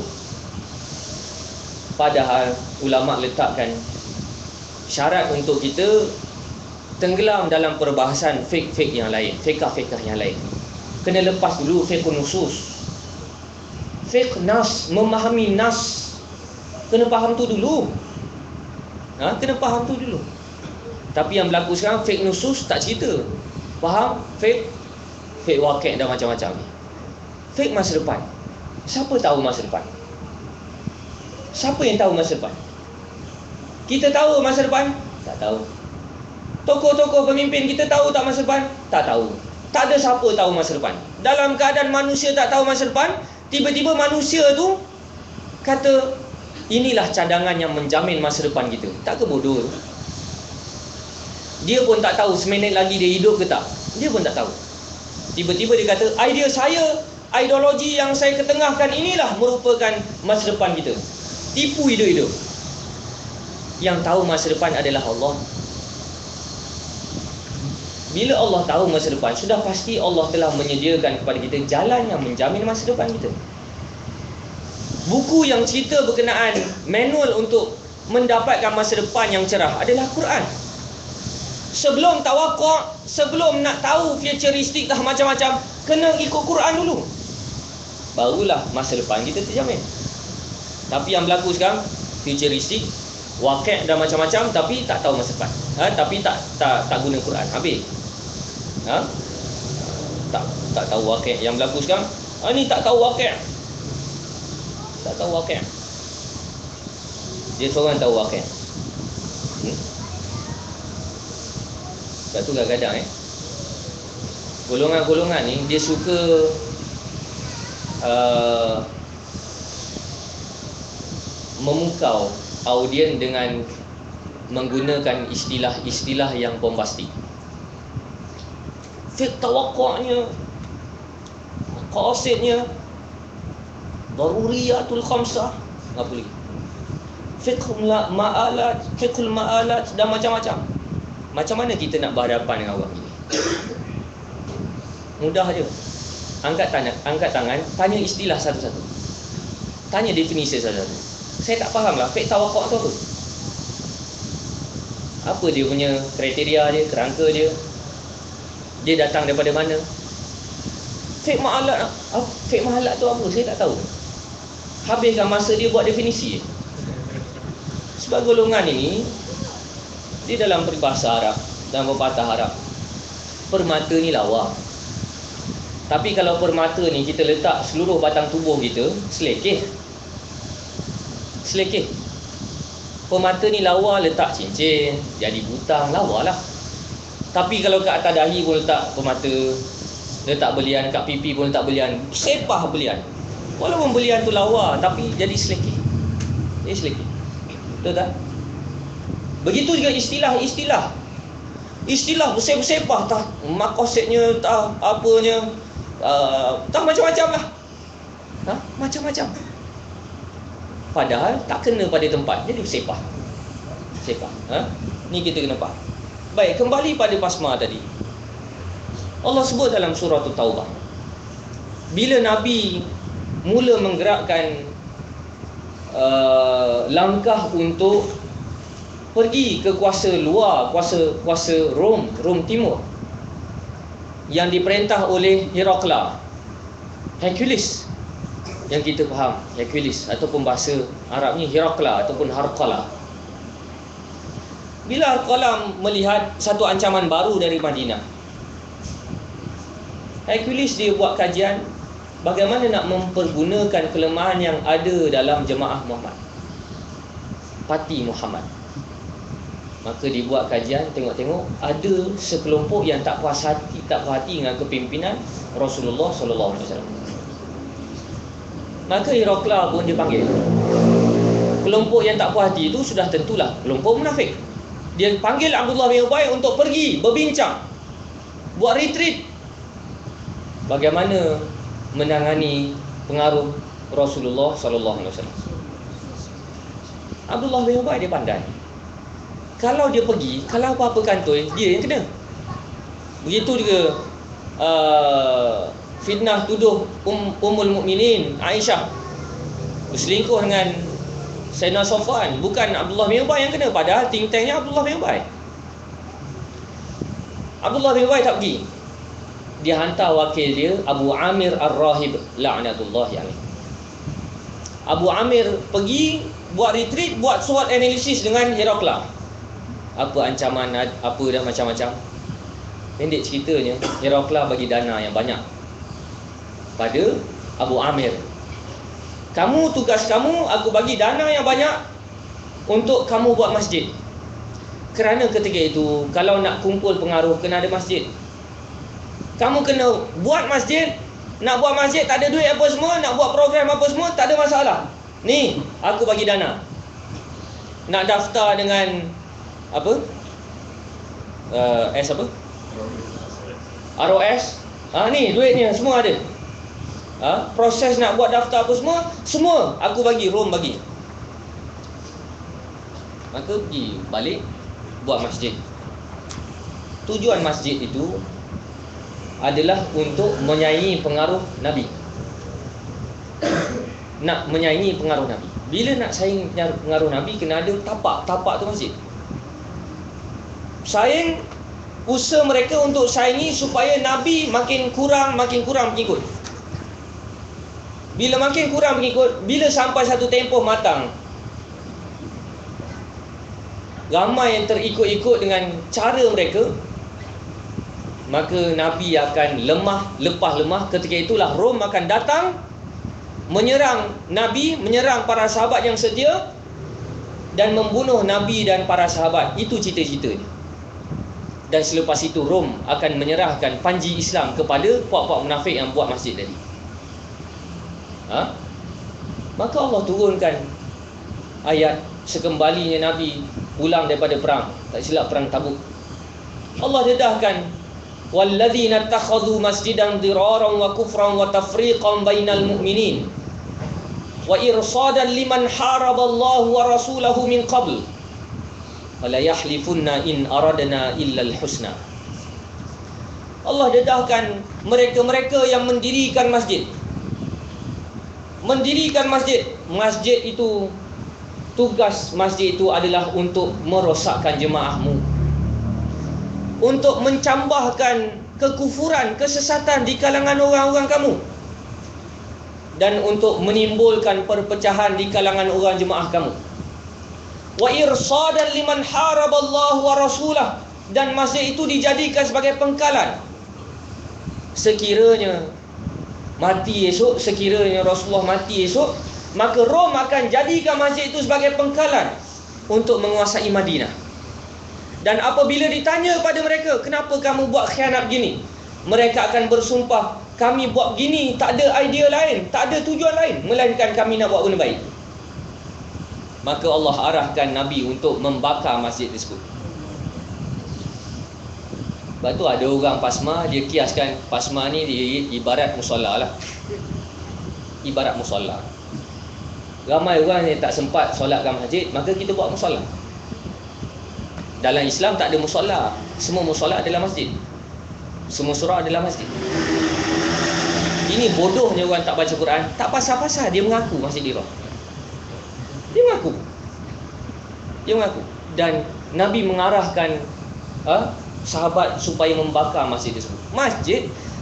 Padahal ulama letakkan syarat untuk kita tenggelam dalam perbahasan fiqh yang lain, fiqh yang lain. Kena lepas dulu fiqh nusus. Fiqh nas, memahami nas. Kena faham tu dulu. Kena faham tu dulu. Tapi yang berlaku sekarang fiqh nusus tak cerita. Faham? Fiqh waqi' dah macam-macam ni. Fiqh masa depan. Siapa tahu masa depan? Siapa yang tahu masa depan? Kita tahu masa depan? Tak tahu. Tokoh-tokoh pemimpin kita tahu tak masa depan? Tak tahu. Tak ada siapa tahu masa depan. Dalam keadaan manusia tak tahu masa depan, tiba-tiba manusia tu kata, inilah cadangan yang menjamin masa depan kita. Tak ke bodoh tu? Dia pun tak tahu seminit lagi dia hidup ke tak. Dia pun tak tahu. Tiba-tiba dia kata, idea saya, ideologi yang saya ketengahkan inilah merupakan masa depan kita. Tipu hidup-hidup. Yang tahu masa depan adalah Allah. Bila Allah tahu masa depan, sudah pasti Allah telah menyediakan kepada kita jalan yang menjamin masa depan kita. Buku yang cerita berkenaan manual untuk mendapatkan masa depan yang cerah adalah Quran. Sebelum tawakal, sebelum nak tahu futuristik dah macam-macam, kena ikut Quran dulu. Barulah masa depan kita terjamin. Tapi yang berlaku sekarang, futuristik, wakil dan macam-macam, tapi tak tahu masa depan. Tapi tak guna Quran. Habis. Tak tahu wakil. Yang berlaku sekarang, ni tak tahu wakil. Tak tahu wakil. Dia seorang tahu wakil. Sebab tu kadang-kadang golongan-golongan ni dia suka memukau audien dengan menggunakan istilah-istilah yang bombastik. Fiqh tawakkuknya, qasidnya, daruriyatul khamsah, apa lagi? Fiqhul ma'alat dan macam-macam. Macam mana kita nak berhadapan dengan orang ini? Mudah je. Angkat tangan, tanya istilah satu-satu. Tanya definisi satu-satu. Saya tak faham lah, fiqh tawakkuk tu apa? Apa dia punya kriteria dia, kerangka dia? Dia datang daripada mana? Fiqh ma'alat, fiqh ma'alat tu apa? Saya tak tahu. Habiskan masa dia buat definisi. Sebab golongan ini, di dalam peribahasa Arab, dalam pepatah Arab, permata ni lawa. Tapi kalau permata ni kita letak seluruh batang tubuh kita, selekeh. Permata ni lawa, letak cincin, jadi butang, lawa lah. Tapi kalau kat atas dahi pun letak permata, letak belian, kat pipi pun letak belian, sepah belian. Walaupun belian tu lawa, tapi jadi selekeh. Jadi selekeh. Betul tak? Begitu juga istilah-istilah. Istilah bersepah-sepah, tak makosidnya, tak apanya, tak macam-macam lah. Macam-macam. Padahal tak kena pada tempat, jadi bersepah. Ni kita kena faham. Baik, kembali pada basmah tadi. Allah sebut dalam surah Taubah, bila Nabi mula menggerakkan langkah untuk pergi ke kuasa luar, kuasa Rom Timur, yang diperintah oleh Hercules, yang kita faham Hercules, ataupun bahasa Arabnya Herakla ataupun Harqala. Bila Harqala melihat satu ancaman baru dari Madinah, Hercules dia buat kajian bagaimana nak mempergunakan kelemahan yang ada dalam jemaah Muhammad, parti Muhammad. Maka dibuat kajian, tengok-tengok ada sekelompok yang tak puas hati dengan kepimpinan Rasulullah SAW. Maka Herakla pun dipanggil. Kelompok yang tak puas hati itu sudah tentulah kelompok munafik. Dia panggil Abdullah bin Ubay untuk pergi berbincang, buat retreat, bagaimana menangani pengaruh Rasulullah SAW. Abdullah bin Ubay dia pandai. Kalau dia pergi, kalau apa-apa kantoi, dia yang kena. Begitu juga fitnah tuduh Ummul Mukminin Aisyah berselingkuh dengan Sayyidina Safwan. Bukan Abdullah bin Ubay yang kena, padahal think tanknya Abdullah bin Ubay. Abdullah bin Ubay tak pergi. Dia hantar wakil dia, Abu Amir Ar-Rahib la'natullahi alaih. Abu Amir pergi buat retreat, buat SWOT analisis dengan Herakla. Apa ancaman, apa dah macam-macam. Pendek ceritanya, Herakla bagi dana yang banyak pada Abu Amir. Kamu, tugas kamu, aku bagi dana yang banyak untuk kamu buat masjid. Kerana ketika itu, kalau nak kumpul pengaruh, kena ada masjid. Kamu kena buat masjid. Nak buat masjid tak ada duit apa semua, nak buat program apa semua, tak ada masalah. Ni, aku bagi dana. Nak daftar dengan apa? S apa? ROS. Ni duitnya semua ada. Proses nak buat daftar apa semua aku bagi, Rom bagi. Maka pergi balik buat masjid. Tujuan masjid itu adalah untuk menyaingi pengaruh Nabi. Nak menyaingi pengaruh Nabi. Bila nak saing pengaruh Nabi, kena ada tapak. Tapak tu masjid. Saing, usaha mereka untuk saingi supaya Nabi makin kurang pengikut. Bila makin kurang pengikut, bila sampai satu tempoh matang, ramai yang terikut-ikut dengan cara mereka, maka Nabi akan lemah. Lepas lemah, ketika itulah Rom akan datang, menyerang Nabi, menyerang para sahabat yang setia, dan membunuh Nabi dan para sahabat. Itu cita-citanya. Dan selepas itu Rom akan menyerahkan panji Islam kepada puak-puak munafik yang buat masjid tadi. Maka Allah turunkan ayat sekembalinya Nabi pulang daripada perang, tak silap perang Tabuk. Allah dedahkan, walladzina takhadhu masjidan diraran wa kufran wa tafriqan bainal mu'minin wa irsadan liman haraballahu wa rasulahu min qabl wala yahlifunna in aradna illa al-husna. Allah dedahkan mereka-mereka yang mendirikan masjid. Mendirikan masjid. Masjid itu, tugas masjid itu adalah untuk merosakkan jemaahmu, untuk mencambahkan kekufuran, kesesatan di kalangan orang-orang kamu, dan untuk menimbulkan perpecahan di kalangan orang jemaah kamu. Wa irsadan liman haraballahu wa rasulah, dan masjid itu dijadikan sebagai pengkalan. Sekiranya mati esok, sekiranya Rasulullah mati esok, maka Rom akan jadikan masjid itu sebagai pengkalan untuk menguasai Madinah. Dan apabila ditanya pada mereka, kenapa kamu buat khianat begini, mereka akan bersumpah, kami buat begini tak ada idea lain, tak ada tujuan lain, melainkan kami nak buat benda baik. Maka Allah arahkan Nabi untuk membakar masjid tersebut. Sebab tu ada orang pasma, dia kiaskan pasma ni dia ibarat musolla lah. Ibarat musolla. Ramai orang yang tak sempat solatkan masjid, maka kita buat musolla. Dalam Islam tak ada musolla. Semua musolla adalah masjid. Semua surau adalah masjid. Ini bodohnya orang tak baca Quran. Tak pasal-pasal dia mengaku masjid Dirah. Dia mengaku. Dan Nabi mengarahkan sahabat supaya membakar masjid tersebut.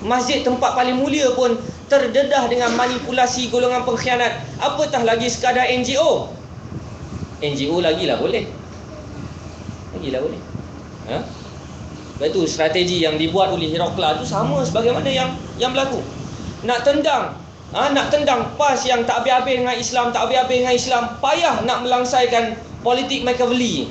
Masjid tempat paling mulia pun terdedah dengan manipulasi golongan pengkhianat. Apatah lagi sekadar NGO. NGO lagilah boleh. Sebab itu strategi yang dibuat oleh Herakla itu sama sebagaimana yang berlaku. Nak tendang PAS yang tak habis-habis dengan Islam, payah nak melangsaikan politik Machiavelli.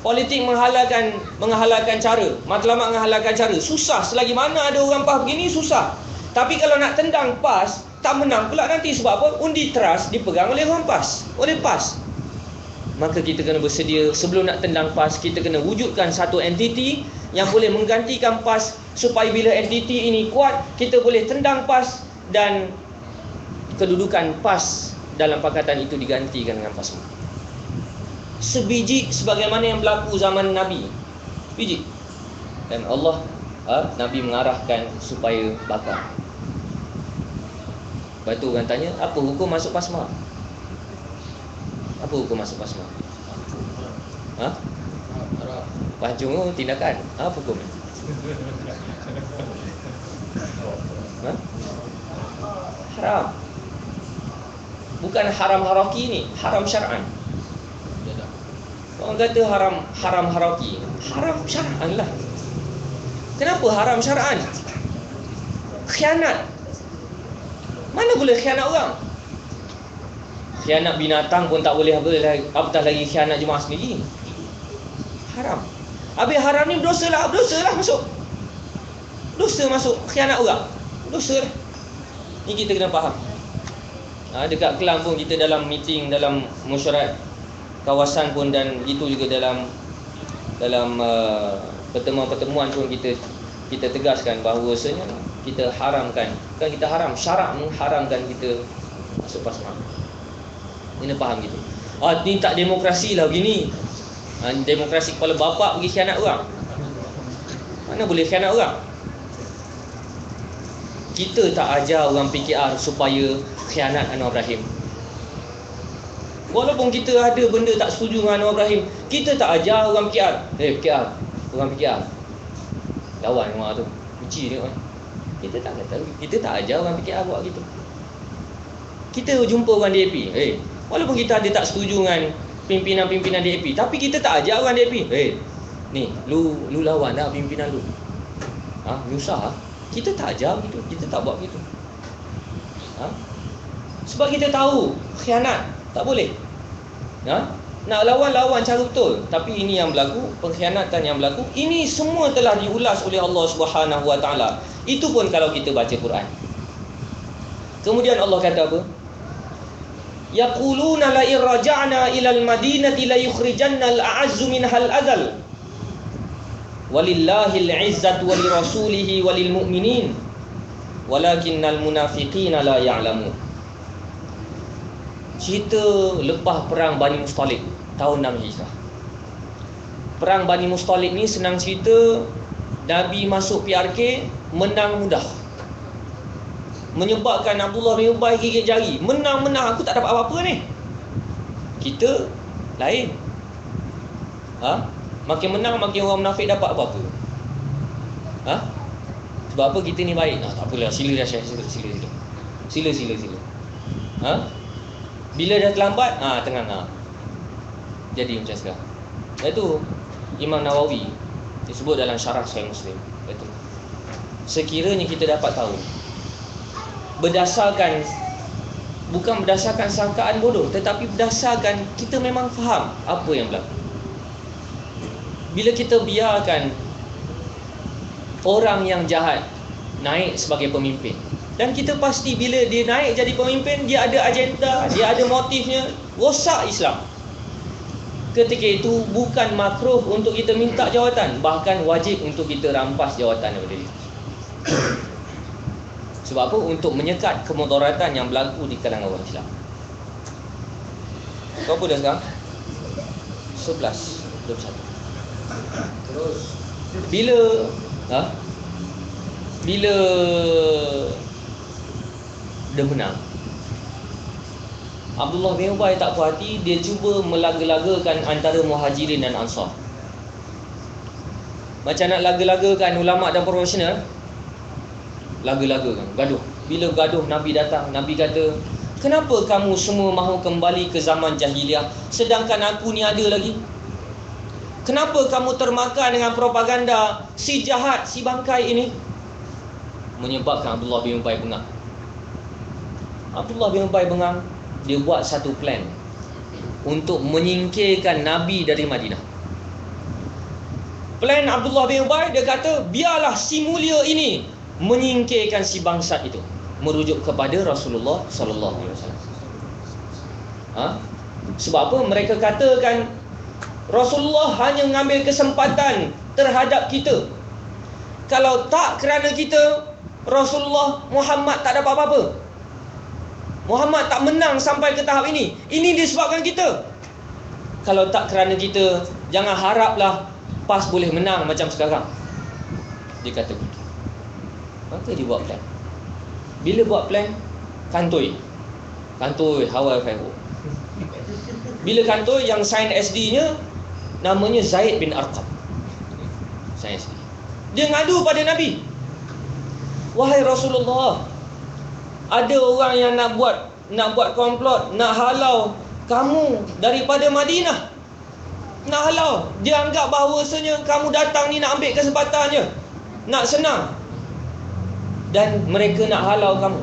Politik menghalalkan cara, matlamat menghalalkan cara. Susah, selagi mana ada orang PAS begini susah. Tapi kalau nak tendang PAS, tak menang pula nanti. Sebab apa? Undi trust dipegang oleh orang PAS, oleh PAS. Maka kita kena bersedia, sebelum nak tendang PAS, kita kena wujudkan satu entiti yang boleh menggantikan PAS, supaya bila entiti ini kuat, kita boleh tendang PAS dan kedudukan PAS dalam pakatan itu digantikan dengan PAS. Sebiji sebagaimana yang berlaku zaman Nabi. Biji. Dan Allah Nabi mengarahkan supaya bakar. Lepas tu orang tanya, apa hukum masuk pasma? Apa hukum masuk pasma? Pancung tu tindakan. Apa hukum? Haram. Bukan haram haraki ni, haram syar'an. Orang kata haram haraki, haram syar'an lah. Kenapa haram syar'an? Khianat. Mana boleh khianat orang? Khianat binatang pun tak boleh, apatah lagi khianat jemaah sendiri. Haram. Habis haram ni berdosa lah masuk. Dosa masuk khianat orang. Dosa lah. Ni kita kena faham. Dekat Kelang pun kita dalam meeting, dalam mesyuarat kawasan pun, dan itu juga dalam pertemuan-pertemuan pun kita tegaskan bahawasanya kita haramkan, kan kita haram, syarak mengharamkan kita masuk pasar. Kena faham gitu. Ni tak demokrasi lah begini. Demokrasi kepala bapak pergi khianat orang. Mana boleh khianat orang? Kita tak ajar orang PKR supaya khianat Anwar Ibrahim. Walaupun kita ada benda tak setuju dengan Anwar Ibrahim, kita tak ajar orang PKR. PKR, orang PKR lawan orang tu, uji dia. Kita tak kata, kita tak ajar orang PKR buat gitu. Kita jumpa orang DAP, walaupun kita ada tak setuju dengan pimpinan-pimpinan DAP, tapi kita tak ajar orang DAP, ni lu lawan dah pimpinan lu. Nyusah. Kita tak ajar gitu, kita tak buat gitu. Sebab kita tahu khianat tak boleh. Nak lawan cara betul, tapi ini yang berlaku, pengkhianatan yang berlaku, ini semua telah diulas oleh Allah Subhanahu Wa Taala. Itu pun kalau kita baca Quran. Kemudian Allah kata apa? Yaquluna la irja'na ilal madinati la yukhrijanna al-a'azzu minhal adhal. Walillahil 'izzatu wa lirasulihi wa lil mu'minin walakinnal munafiqina la ya'lamun. Cerita lepas perang Bani Mustalik tahun 6 Hijrah. Perang Bani Mustalik ni senang cerita, Nabi masuk PRK menang mudah, menyebabkan Abdullah bin Ubay gigit jari. Menang, aku tak dapat apa-apa ni. Kita lain. Makin menang makin orang munafik dapat apa-apa. Sebab apa? Kita ni baik. Tak apalah, sila dah Syekh, sila. Bila dah terlambat, tengah. Jadi macam sekarang. Itu Imam Nawawi disebut dalam syarah Sahih Muslim. Itu sekiranya kita dapat tahu, bukan berdasarkan sangkaan bodoh, tetapi berdasarkan kita memang faham apa yang berlaku. Bila kita biarkan orang yang jahat naik sebagai pemimpin, dan kita pasti bila dia naik jadi pemimpin, dia ada agenda, dia ada motifnya, rosak Islam. Ketika itu bukan makruh untuk kita minta jawatan, bahkan wajib untuk kita rampas jawatan daripada dia. Sebab apa? Untuk menyekat kemudaratan yang berlaku di kalangan orang Islam. Berapa dah sekarang? 11:21. Terus Bila dia menang, Abdullah bin Ubay tak puas hati, dia cuba melaga-lagakan antara Muhajirin dan Ansar. Macam nak laga-lagakan ulama' dan profesional, laga-lagakan, gaduh. Bila gaduh, Nabi datang, Nabi kata, kenapa kamu semua mahu kembali ke zaman jahiliah, sedangkan aku ni ada lagi? Kenapa kamu termakan dengan propaganda si jahat, si bangkai ini? Menyebabkan Abdullah bin Ubay bengang. Dia buat satu plan untuk menyingkirkan Nabi dari Madinah. Plan Abdullah bin Ubay, dia kata, biarlah si mulia ini menyingkirkan si bangsat itu, merujuk kepada Rasulullah sallallahu alaihi wasallam. Sebab apa? Mereka katakan Rasulullah hanya mengambil kesempatan terhadap kita. Kalau tak kerana kita, Rasulullah Muhammad tak dapat apa-apa. Muhammad tak menang sampai ke tahap ini. Ini disebabkan kita. Kalau tak kerana kita, jangan haraplah PAS boleh menang macam sekarang. Dia kata begitu. Maka dia buat plan. Bila buat plan, kantoi Hawai Fairu. Bila kantoi, yang sign SD-nya namanya Zaid bin Arqam. Sign SD. Dia ngadu pada Nabi, wahai Rasulullah, ada orang yang nak buat komplot, nak halau kamu daripada Madinah. Nak halau. Dia anggap bahawasanya kamu datang ni nak ambil kesempatannya, nak senang. Dan mereka nak halau kamu.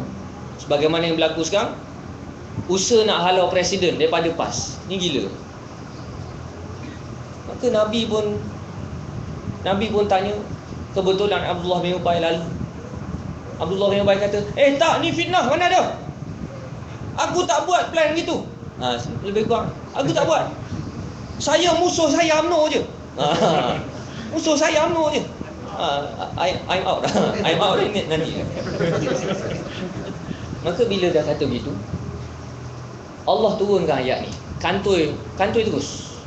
Sebagaimana yang berlaku sekarang. usaha nak halau presiden daripada PAS. Ni gila. Maka Nabi pun tanya. Kebetulan Abdullah bin Ubay lalu. Abdullah bin Ubay kata, tak, ni fitnah, mana ada? Aku tak buat plan gitu. Lebih kurang, aku tak buat. Musuh saya UMNO je. Musuh saya UMNO je. I'm out. I'm out ini nanti. Maka bila dah kata begitu, Allah turunkan ayat ni. Kantoi terus.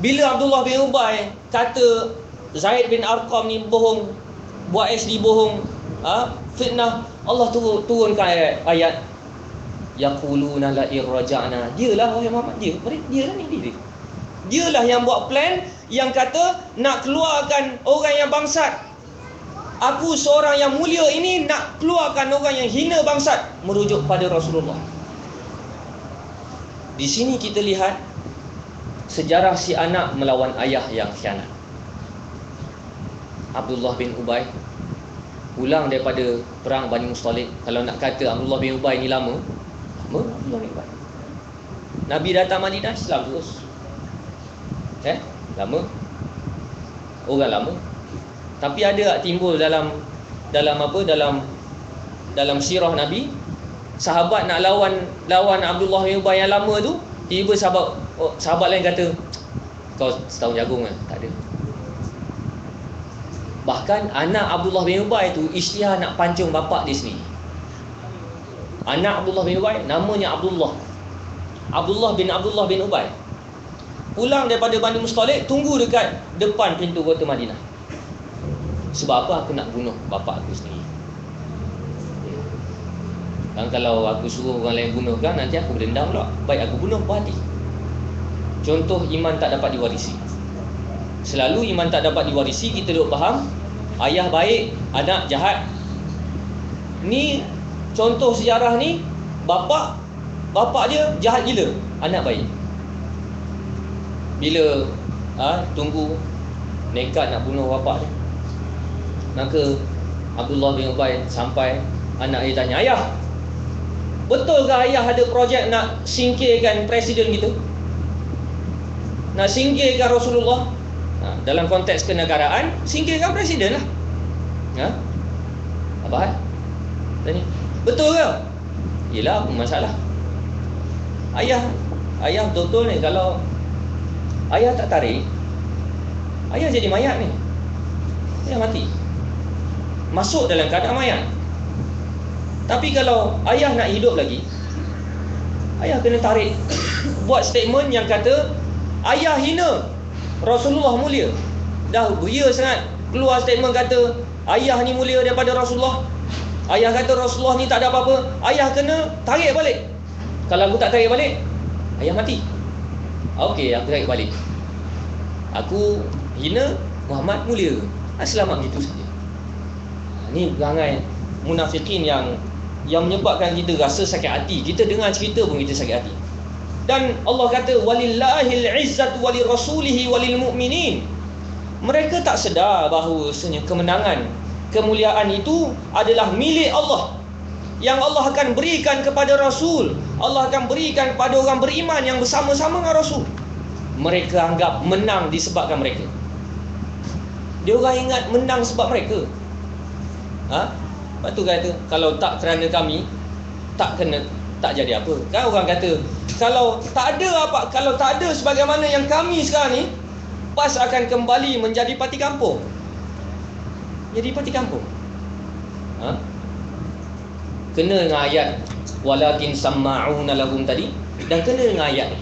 Bila Abdullah bin Ubay kata Zaid bin Arqam ni bohong, buat SD bohong, fitnah, Allah turunkan ayat yaquluna la irja'na. Dialah wahai Muhammad, dialah ni. Dialah yang buat plan, yang kata nak keluarkan orang yang bangsat. Aku seorang yang mulia ini nak keluarkan orang yang hina bangsat, merujuk pada Rasulullah. Di sini kita lihat sejarah si anak melawan ayah yang khianat. Abdullah bin Ubay pulang daripada perang Bani Mustalik. Kalau nak kata Abdullah bin Ubay ni lama Abdullah bin Ubay. Nabi datang Madinah, Islam terus. Lama. Orang lama. Tapi ada tak timbul dalam sirah Nabi, sahabat nak lawan Abdullah bin Ubay yang lama tu, tiba sahabat lain kata, kau setahun jagung kan? Tak ada. Bahkan anak Abdullah bin Ubay tu isytihar nak pancung bapak dia sendiri. Anak Abdullah bin Ubay namanya Abdullah bin Ubay. Pulang daripada Bani Mustalik, tunggu dekat depan pintu kota Madinah. Sebab apa? Aku nak bunuh bapak aku sendiri. Dan kalau aku suruh orang lain bunuh kan, nanti aku berdendam pula. Baik aku bunuh, puas hati. Contoh iman tak dapat diwarisi. Selalu iman tak dapat diwarisi, kita duk faham ayah baik, anak jahat. Ni contoh sejarah ni, bapak dia jahat gila, anak baik. Bila tunggu nekat nak bunuh bapak dia, maka Abdullah bin Ubay sampai, anak dia tanya, ayah, betulkah ayah ada projek nak singkirkan presiden kita? Nak singkirkan Rasulullah? Dalam konteks kenegaraan, singkirkan presiden lah. Apa? Tanya, betul ke? Yelah, apa masalah? Ayah betul-betul ni, kalau ayah tak tarik, ayah jadi mayat ni. Ayah mati, masuk dalam keadaan mayat. Tapi kalau ayah nak hidup lagi, ayah kena tarik, buat statement yang kata ayah hina Rasulullah mulia. Dah beria sangat keluar statement kata ayah ni mulia daripada Rasulullah. Ayah kata Rasulullah ni tak ada apa-apa. Ayah kena tarik balik. Kalau aku tak tarik balik, ayah mati. Okey, aku tarik balik. Aku hina Muhammad mulia. Selamat begitu saja. Ni perangai munafikin yang menyebabkan kita rasa sakit hati. Kita dengar cerita pun kita sakit hati. Dan Allah kata walillahil izzatu walirrasulihi walil mu'minin. Mereka tak sedar bahawasanya kemenangan, kemuliaan itu adalah milik Allah, yang Allah akan berikan kepada Rasul. Allah akan berikan kepada orang beriman yang bersama-sama dengan Rasul. Mereka anggap menang disebabkan mereka. Dia orang ingat menang sebab mereka. Lepas tu kata, kalau tak kerana kami, tak jadi apa. Kan orang kata, kalau tak ada sebagaimana yang kami sekarang ni, PAS akan kembali menjadi parti kampung. Jadi parti kampung. Kena dengan ayat walakin samma'una lahum tadi, dan kena dengan ayat ni.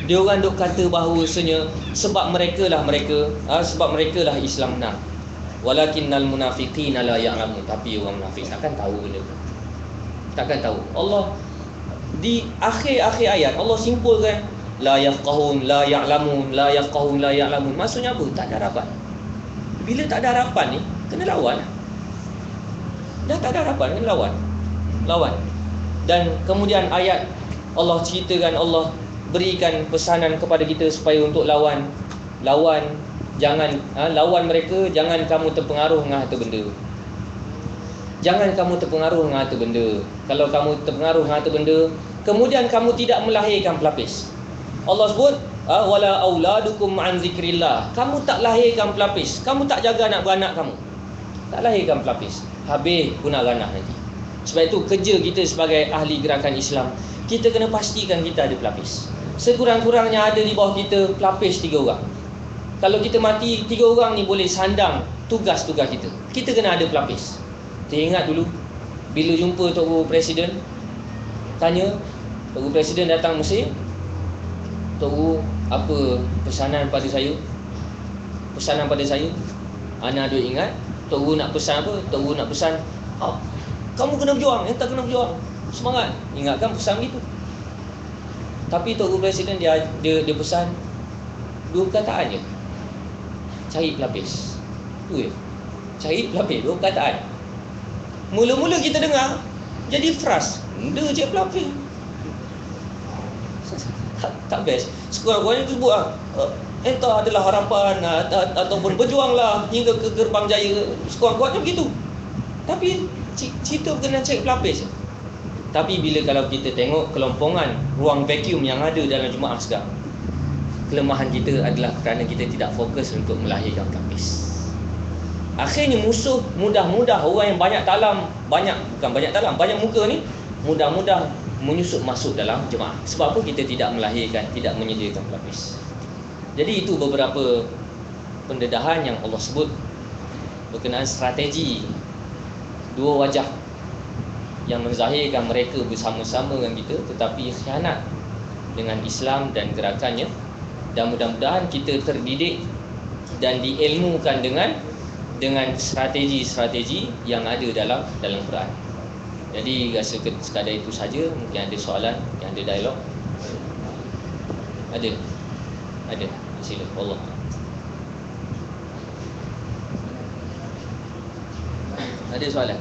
Dia orang duk kata bahawasanya sebab mereka lah Islam menang. Walakinnal munafiqina la ya'lamun. Tapi orang munafik takkan tahu benda tu. Takkan tahu. Allah di akhir-akhir ayat Allah simpulkan la yafqahun la ya'lamun, la yafqahun la ya'lamun. Maksudnya apa? Tak ada harapan. Bila tak ada harapan ni, kena lawan. Dah tak ada harapan, kena lawan. Dan kemudian ayat Allah ceritakan, Allah berikan pesanan kepada kita supaya untuk lawan. Jangan lawan mereka, jangan kamu terpengaruh dengan harta benda. Jangan kamu terpengaruh dengan harta benda. Kalau kamu terpengaruh dengan harta benda, kemudian kamu tidak melahirkan pelapis. Allah sebut, wala auladukum an zikrillah. Kamu tak lahirkan pelapis, kamu tak jaga anak beranak kamu, tak lahirkan pelapis, habis guna ranah nanti. Sebab itu kerja kita sebagai ahli gerakan Islam, kita kena pastikan kita ada pelapis. Sekurang-kurangnya ada di bawah kita pelapis 3 orang. Kalau kita mati, 3 orang ni boleh sandang tugas-tugas kita. Kita kena ada pelapis. Teringat dulu bila jumpa Tok Guru Presiden, tanya, Tok Guru Presiden datang Mesir, Tok Guru, apa pesanan pada saya? Pesanan pada saya, ana ada ingat. Tok Guru nak pesan apa? Tok Guru nak pesan, kamu kena berjuang, tak kena berjuang, semangat. Ingatkan pesan gitu. Tapi Tok Guru Presiden dia pesan 2 perkataan je, cari pelapis. Tu je, cari pelapis, 2 perkataan. Mula-mula kita dengar jadi frust, benda je pelapis, tak best. Sekurang-kurangnya tu sebut entah adalah harapan ataupun berjuanglah hingga ke gerbang jaya. Sekurang-kurangnya begitu. Tapi cerita berkenaan cari pelapis. Tapi bila kalau kita tengok kelompongan ruang vacuum yang ada dalam jemaah sekarang, kelemahan kita adalah kerana kita tidak fokus untuk melahirkan pelapis. Akhirnya musuh mudah-mudah orang yang banyak muka ni mudah-mudah menyusup masuk dalam jemaah. Sebab apa? Kita tidak melahirkan, tidak menyediakan pelapis. Jadi itu beberapa pendedahan yang Allah sebut berkenaan strategi 2 wajah yang menzahirkan mereka bersama-sama dengan kita tetapi khianat dengan Islam dan gerakannya. Dan mudah-mudahan kita terdidik dan diilmukan dengan strategi-strategi yang ada dalam Quran. Jadi rasa sekadar itu saja. Mungkin ada soalan, yang ada dialog. Ada. Sila. Allah. Ada soalan?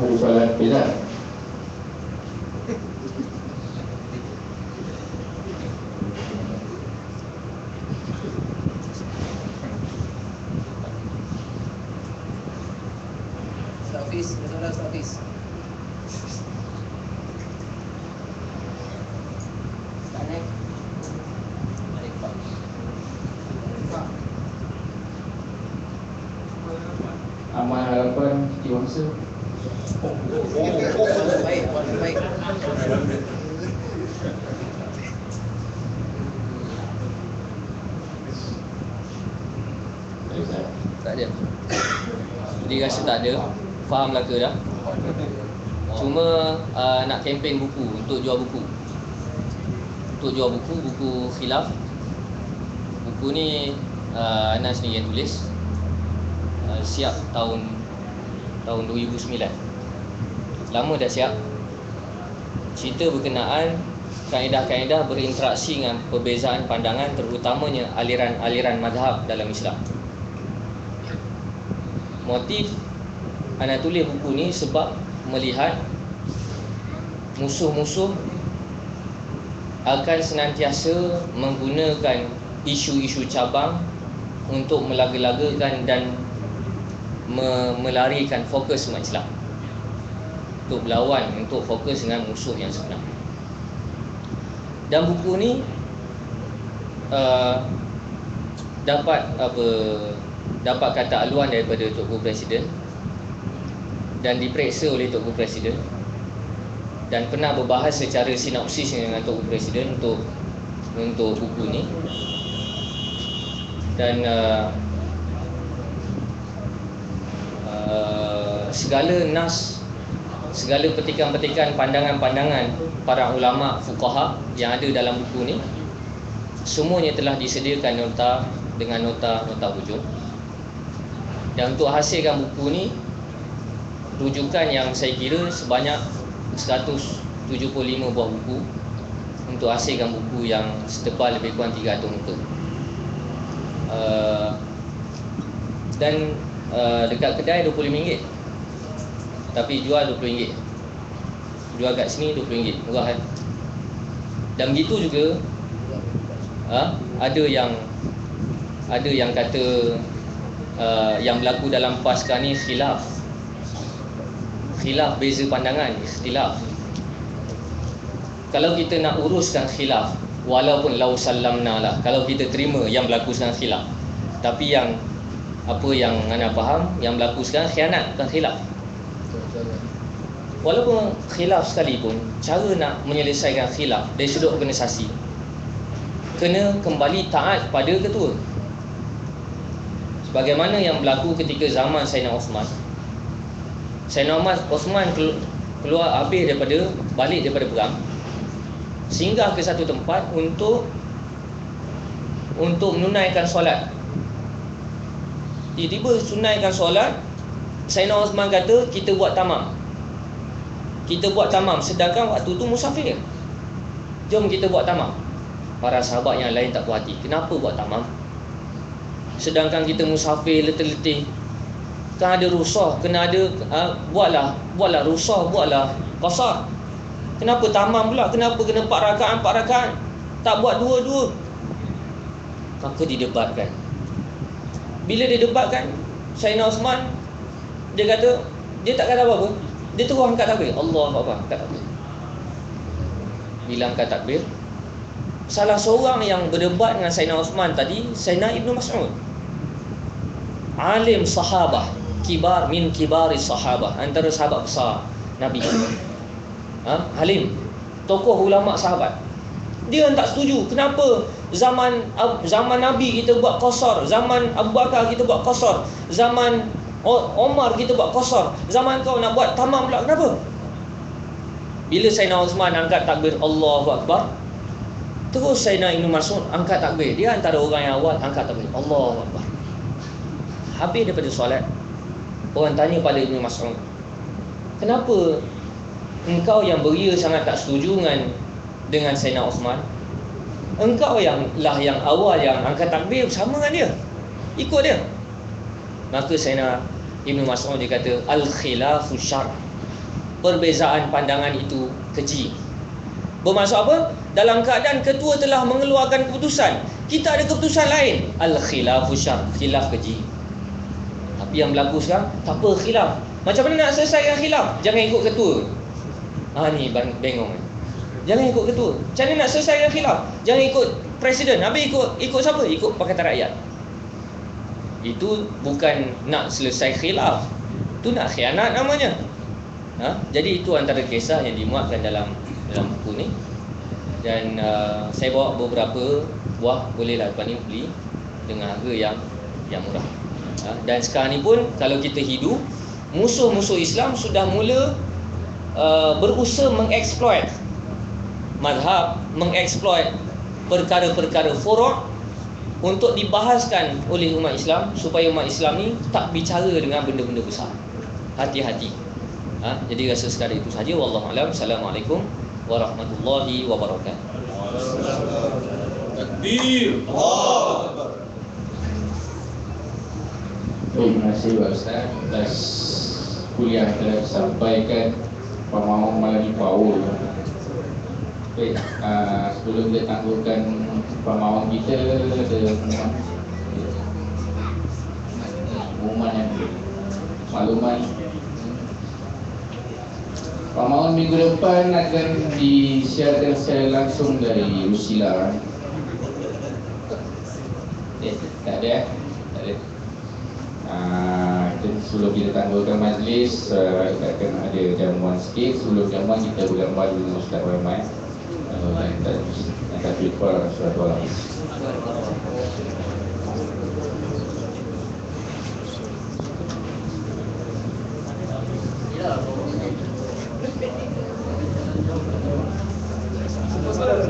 Ada soalan tidak? Hafiz. Amal harapan Ciwangsa. Baik. Tak ada. Jadi rasa tak ada. Faham lah ke dah? Cuma nak kempen buku, untuk jual buku. Buku khilaf. Buku ni Anas sendiri yang tulis. Siap tahun 2009. Lama dah siap. Cerita berkenaan kaedah-kaedah berinteraksi dengan perbezaan pandangan, terutamanya aliran-aliran mazhab dalam Islam. Motif Ana tulis buku ni sebab melihat musuh-musuh akan senantiasa menggunakan isu-isu cabang untuk melaga-lagakan dan melarikan fokus umat Islam, untuk berlawan, untuk fokus dengan musuh yang sebenar. Dan buku ni dapat kata aluan daripada Tok Guru Presiden dan diperiksa oleh Tok Guru Presiden dan pernah berbahas secara sinopsis dengan Tok Guru Presiden untuk buku ni. Dan segala nas, segala petikan-petikan, pandangan-pandangan para ulama fuqaha yang ada dalam buku ni semuanya telah disediakan dengan nota hujung. Dan untuk hasilkan buku ni, rujukan yang saya kira sebanyak 175 buah buku untuk hasilkan buku yang setebal lebih kurang 300 muka. Dekat kedai RM25, tapi jual RM20. Jual kat sini RM20, murah kan? Dan begitu juga ada yang kata yang berlaku dalam PAS sekarang ni khilaf, beza pandangan, ikhtilaf. Kalau kita nak uruskan khilaf, walaupun lau sallamna lah, kalau kita terima yang berlaku sekarang khilaf, tapi yang apa yang anda faham, yang berlaku sekarang khianat, bukan khilaf. Walaupun khilaf sekalipun, cara nak menyelesaikan khilaf dari sudut organisasi, kena kembali taat pada ketua. Sebagaimana yang berlaku ketika zaman Sayyidina Osman. Sayyidina Osman keluar balik daripada perang, singgah ke satu tempat untuk menunaikan solat. Tiba-tiba tunaikan solat, Sayyidina Osman kata kita buat tamam, sedangkan waktu tu musafir. Jom kita buat tamam. Para sahabat yang lain tak puas hati, kenapa buat tamam sedangkan kita musafir, letih-letih? Kan ada rusah, kena ada buatlah rusah, buatlah qasar. Kenapa tamam pula? Kenapa kena 4 rakaat? Tak buat 2-2. Maka didebatkan. Bila didebatkan, Sayyidina Osman dia kata, dia tak kata apa-apa. Dia terus angkat takbir. Allahu Akbar, angkat takbir. Bila angkat takbir, salah seorang yang berdebat dengan Sayyidina Osman tadi, Sayyidina Ibnu Mas'ud, alim sahabah, kibar min kibari sahabah, antara sahabat besar Nabi. Alim, tokoh ulama sahabat. Dia tak setuju. Kenapa zaman Nabi kita buat qasar, zaman Abu Bakar kita buat qasar, zaman Omar kita buat qasar, zaman kau nak buat tamam pula, kenapa? Bila Sayyidina Osman angkat takbir Allahu Akbar, terus Sayyidina Ibnu Mas'ud angkat takbir. Dia antara orang yang awal angkat takbir Allahu Akbar. Habis daripada solat, orang tanya pada Ibnu Mas'ud, kenapa engkau yang beria sangat tak setuju dengan Sayyidina Osman? Engkau yang awal yang angkat takbir bersama dengan dia, ikut dia. Maka Sayyidina Ibnu Mas'ud dia kata, al-khilafu syar, perbezaan pandangan itu keji. Bermaksud apa? Dalam keadaan ketua telah mengeluarkan keputusan, kita ada keputusan lain, al-khilafu syar, khilaf keji. Tapi yang berlaku sekarang, tak apa khilaf. Macam mana nak selesaikan khilaf? Jangan ikut ketua. Ni bengong. Jangan ikut ketua. Macam mana nak selesaikan khilaf? Jangan ikut presiden. Habis ikut siapa? Ikut Pakatan Rakyat. Itu bukan nak selesai khilaf, itu nak khianat namanya. Jadi itu antara kisah yang dimuatkan dalam buku ni. Dan saya bawa beberapa buah, bolehlah tuan ni beli dengan harga yang murah. Dan sekarang ni pun kalau kita hidup, musuh-musuh Islam sudah mula berusaha mengeksploit mazhab, mengeksploit perkara-perkara furu' untuk dibahaskan oleh umat Islam, supaya umat Islam ni tak bicara dengan benda-benda besar. Hati-hati. Jadi rasa sekadar itu saja. Wallahu a'lam. Assalamualaikum warahmatullahi wabarakatuh. Takbir. Allahu Akbar. Terima kasih Pak Ustaz atas kuliah yang telah disampaikan pemahaman malam ini power. Baik, sebelum kita tangguhkan pemahaman kita, ada makluman pemahaman minggu depan akan disiarkan secara langsung dari Rusila. Tak ada. Sebelum kita tangguhkan majlis, akan ada jamuan sikit. Sebelum jamuan kita bergambar dengan Ustaz Rahman. Dan kita berjumpa suatu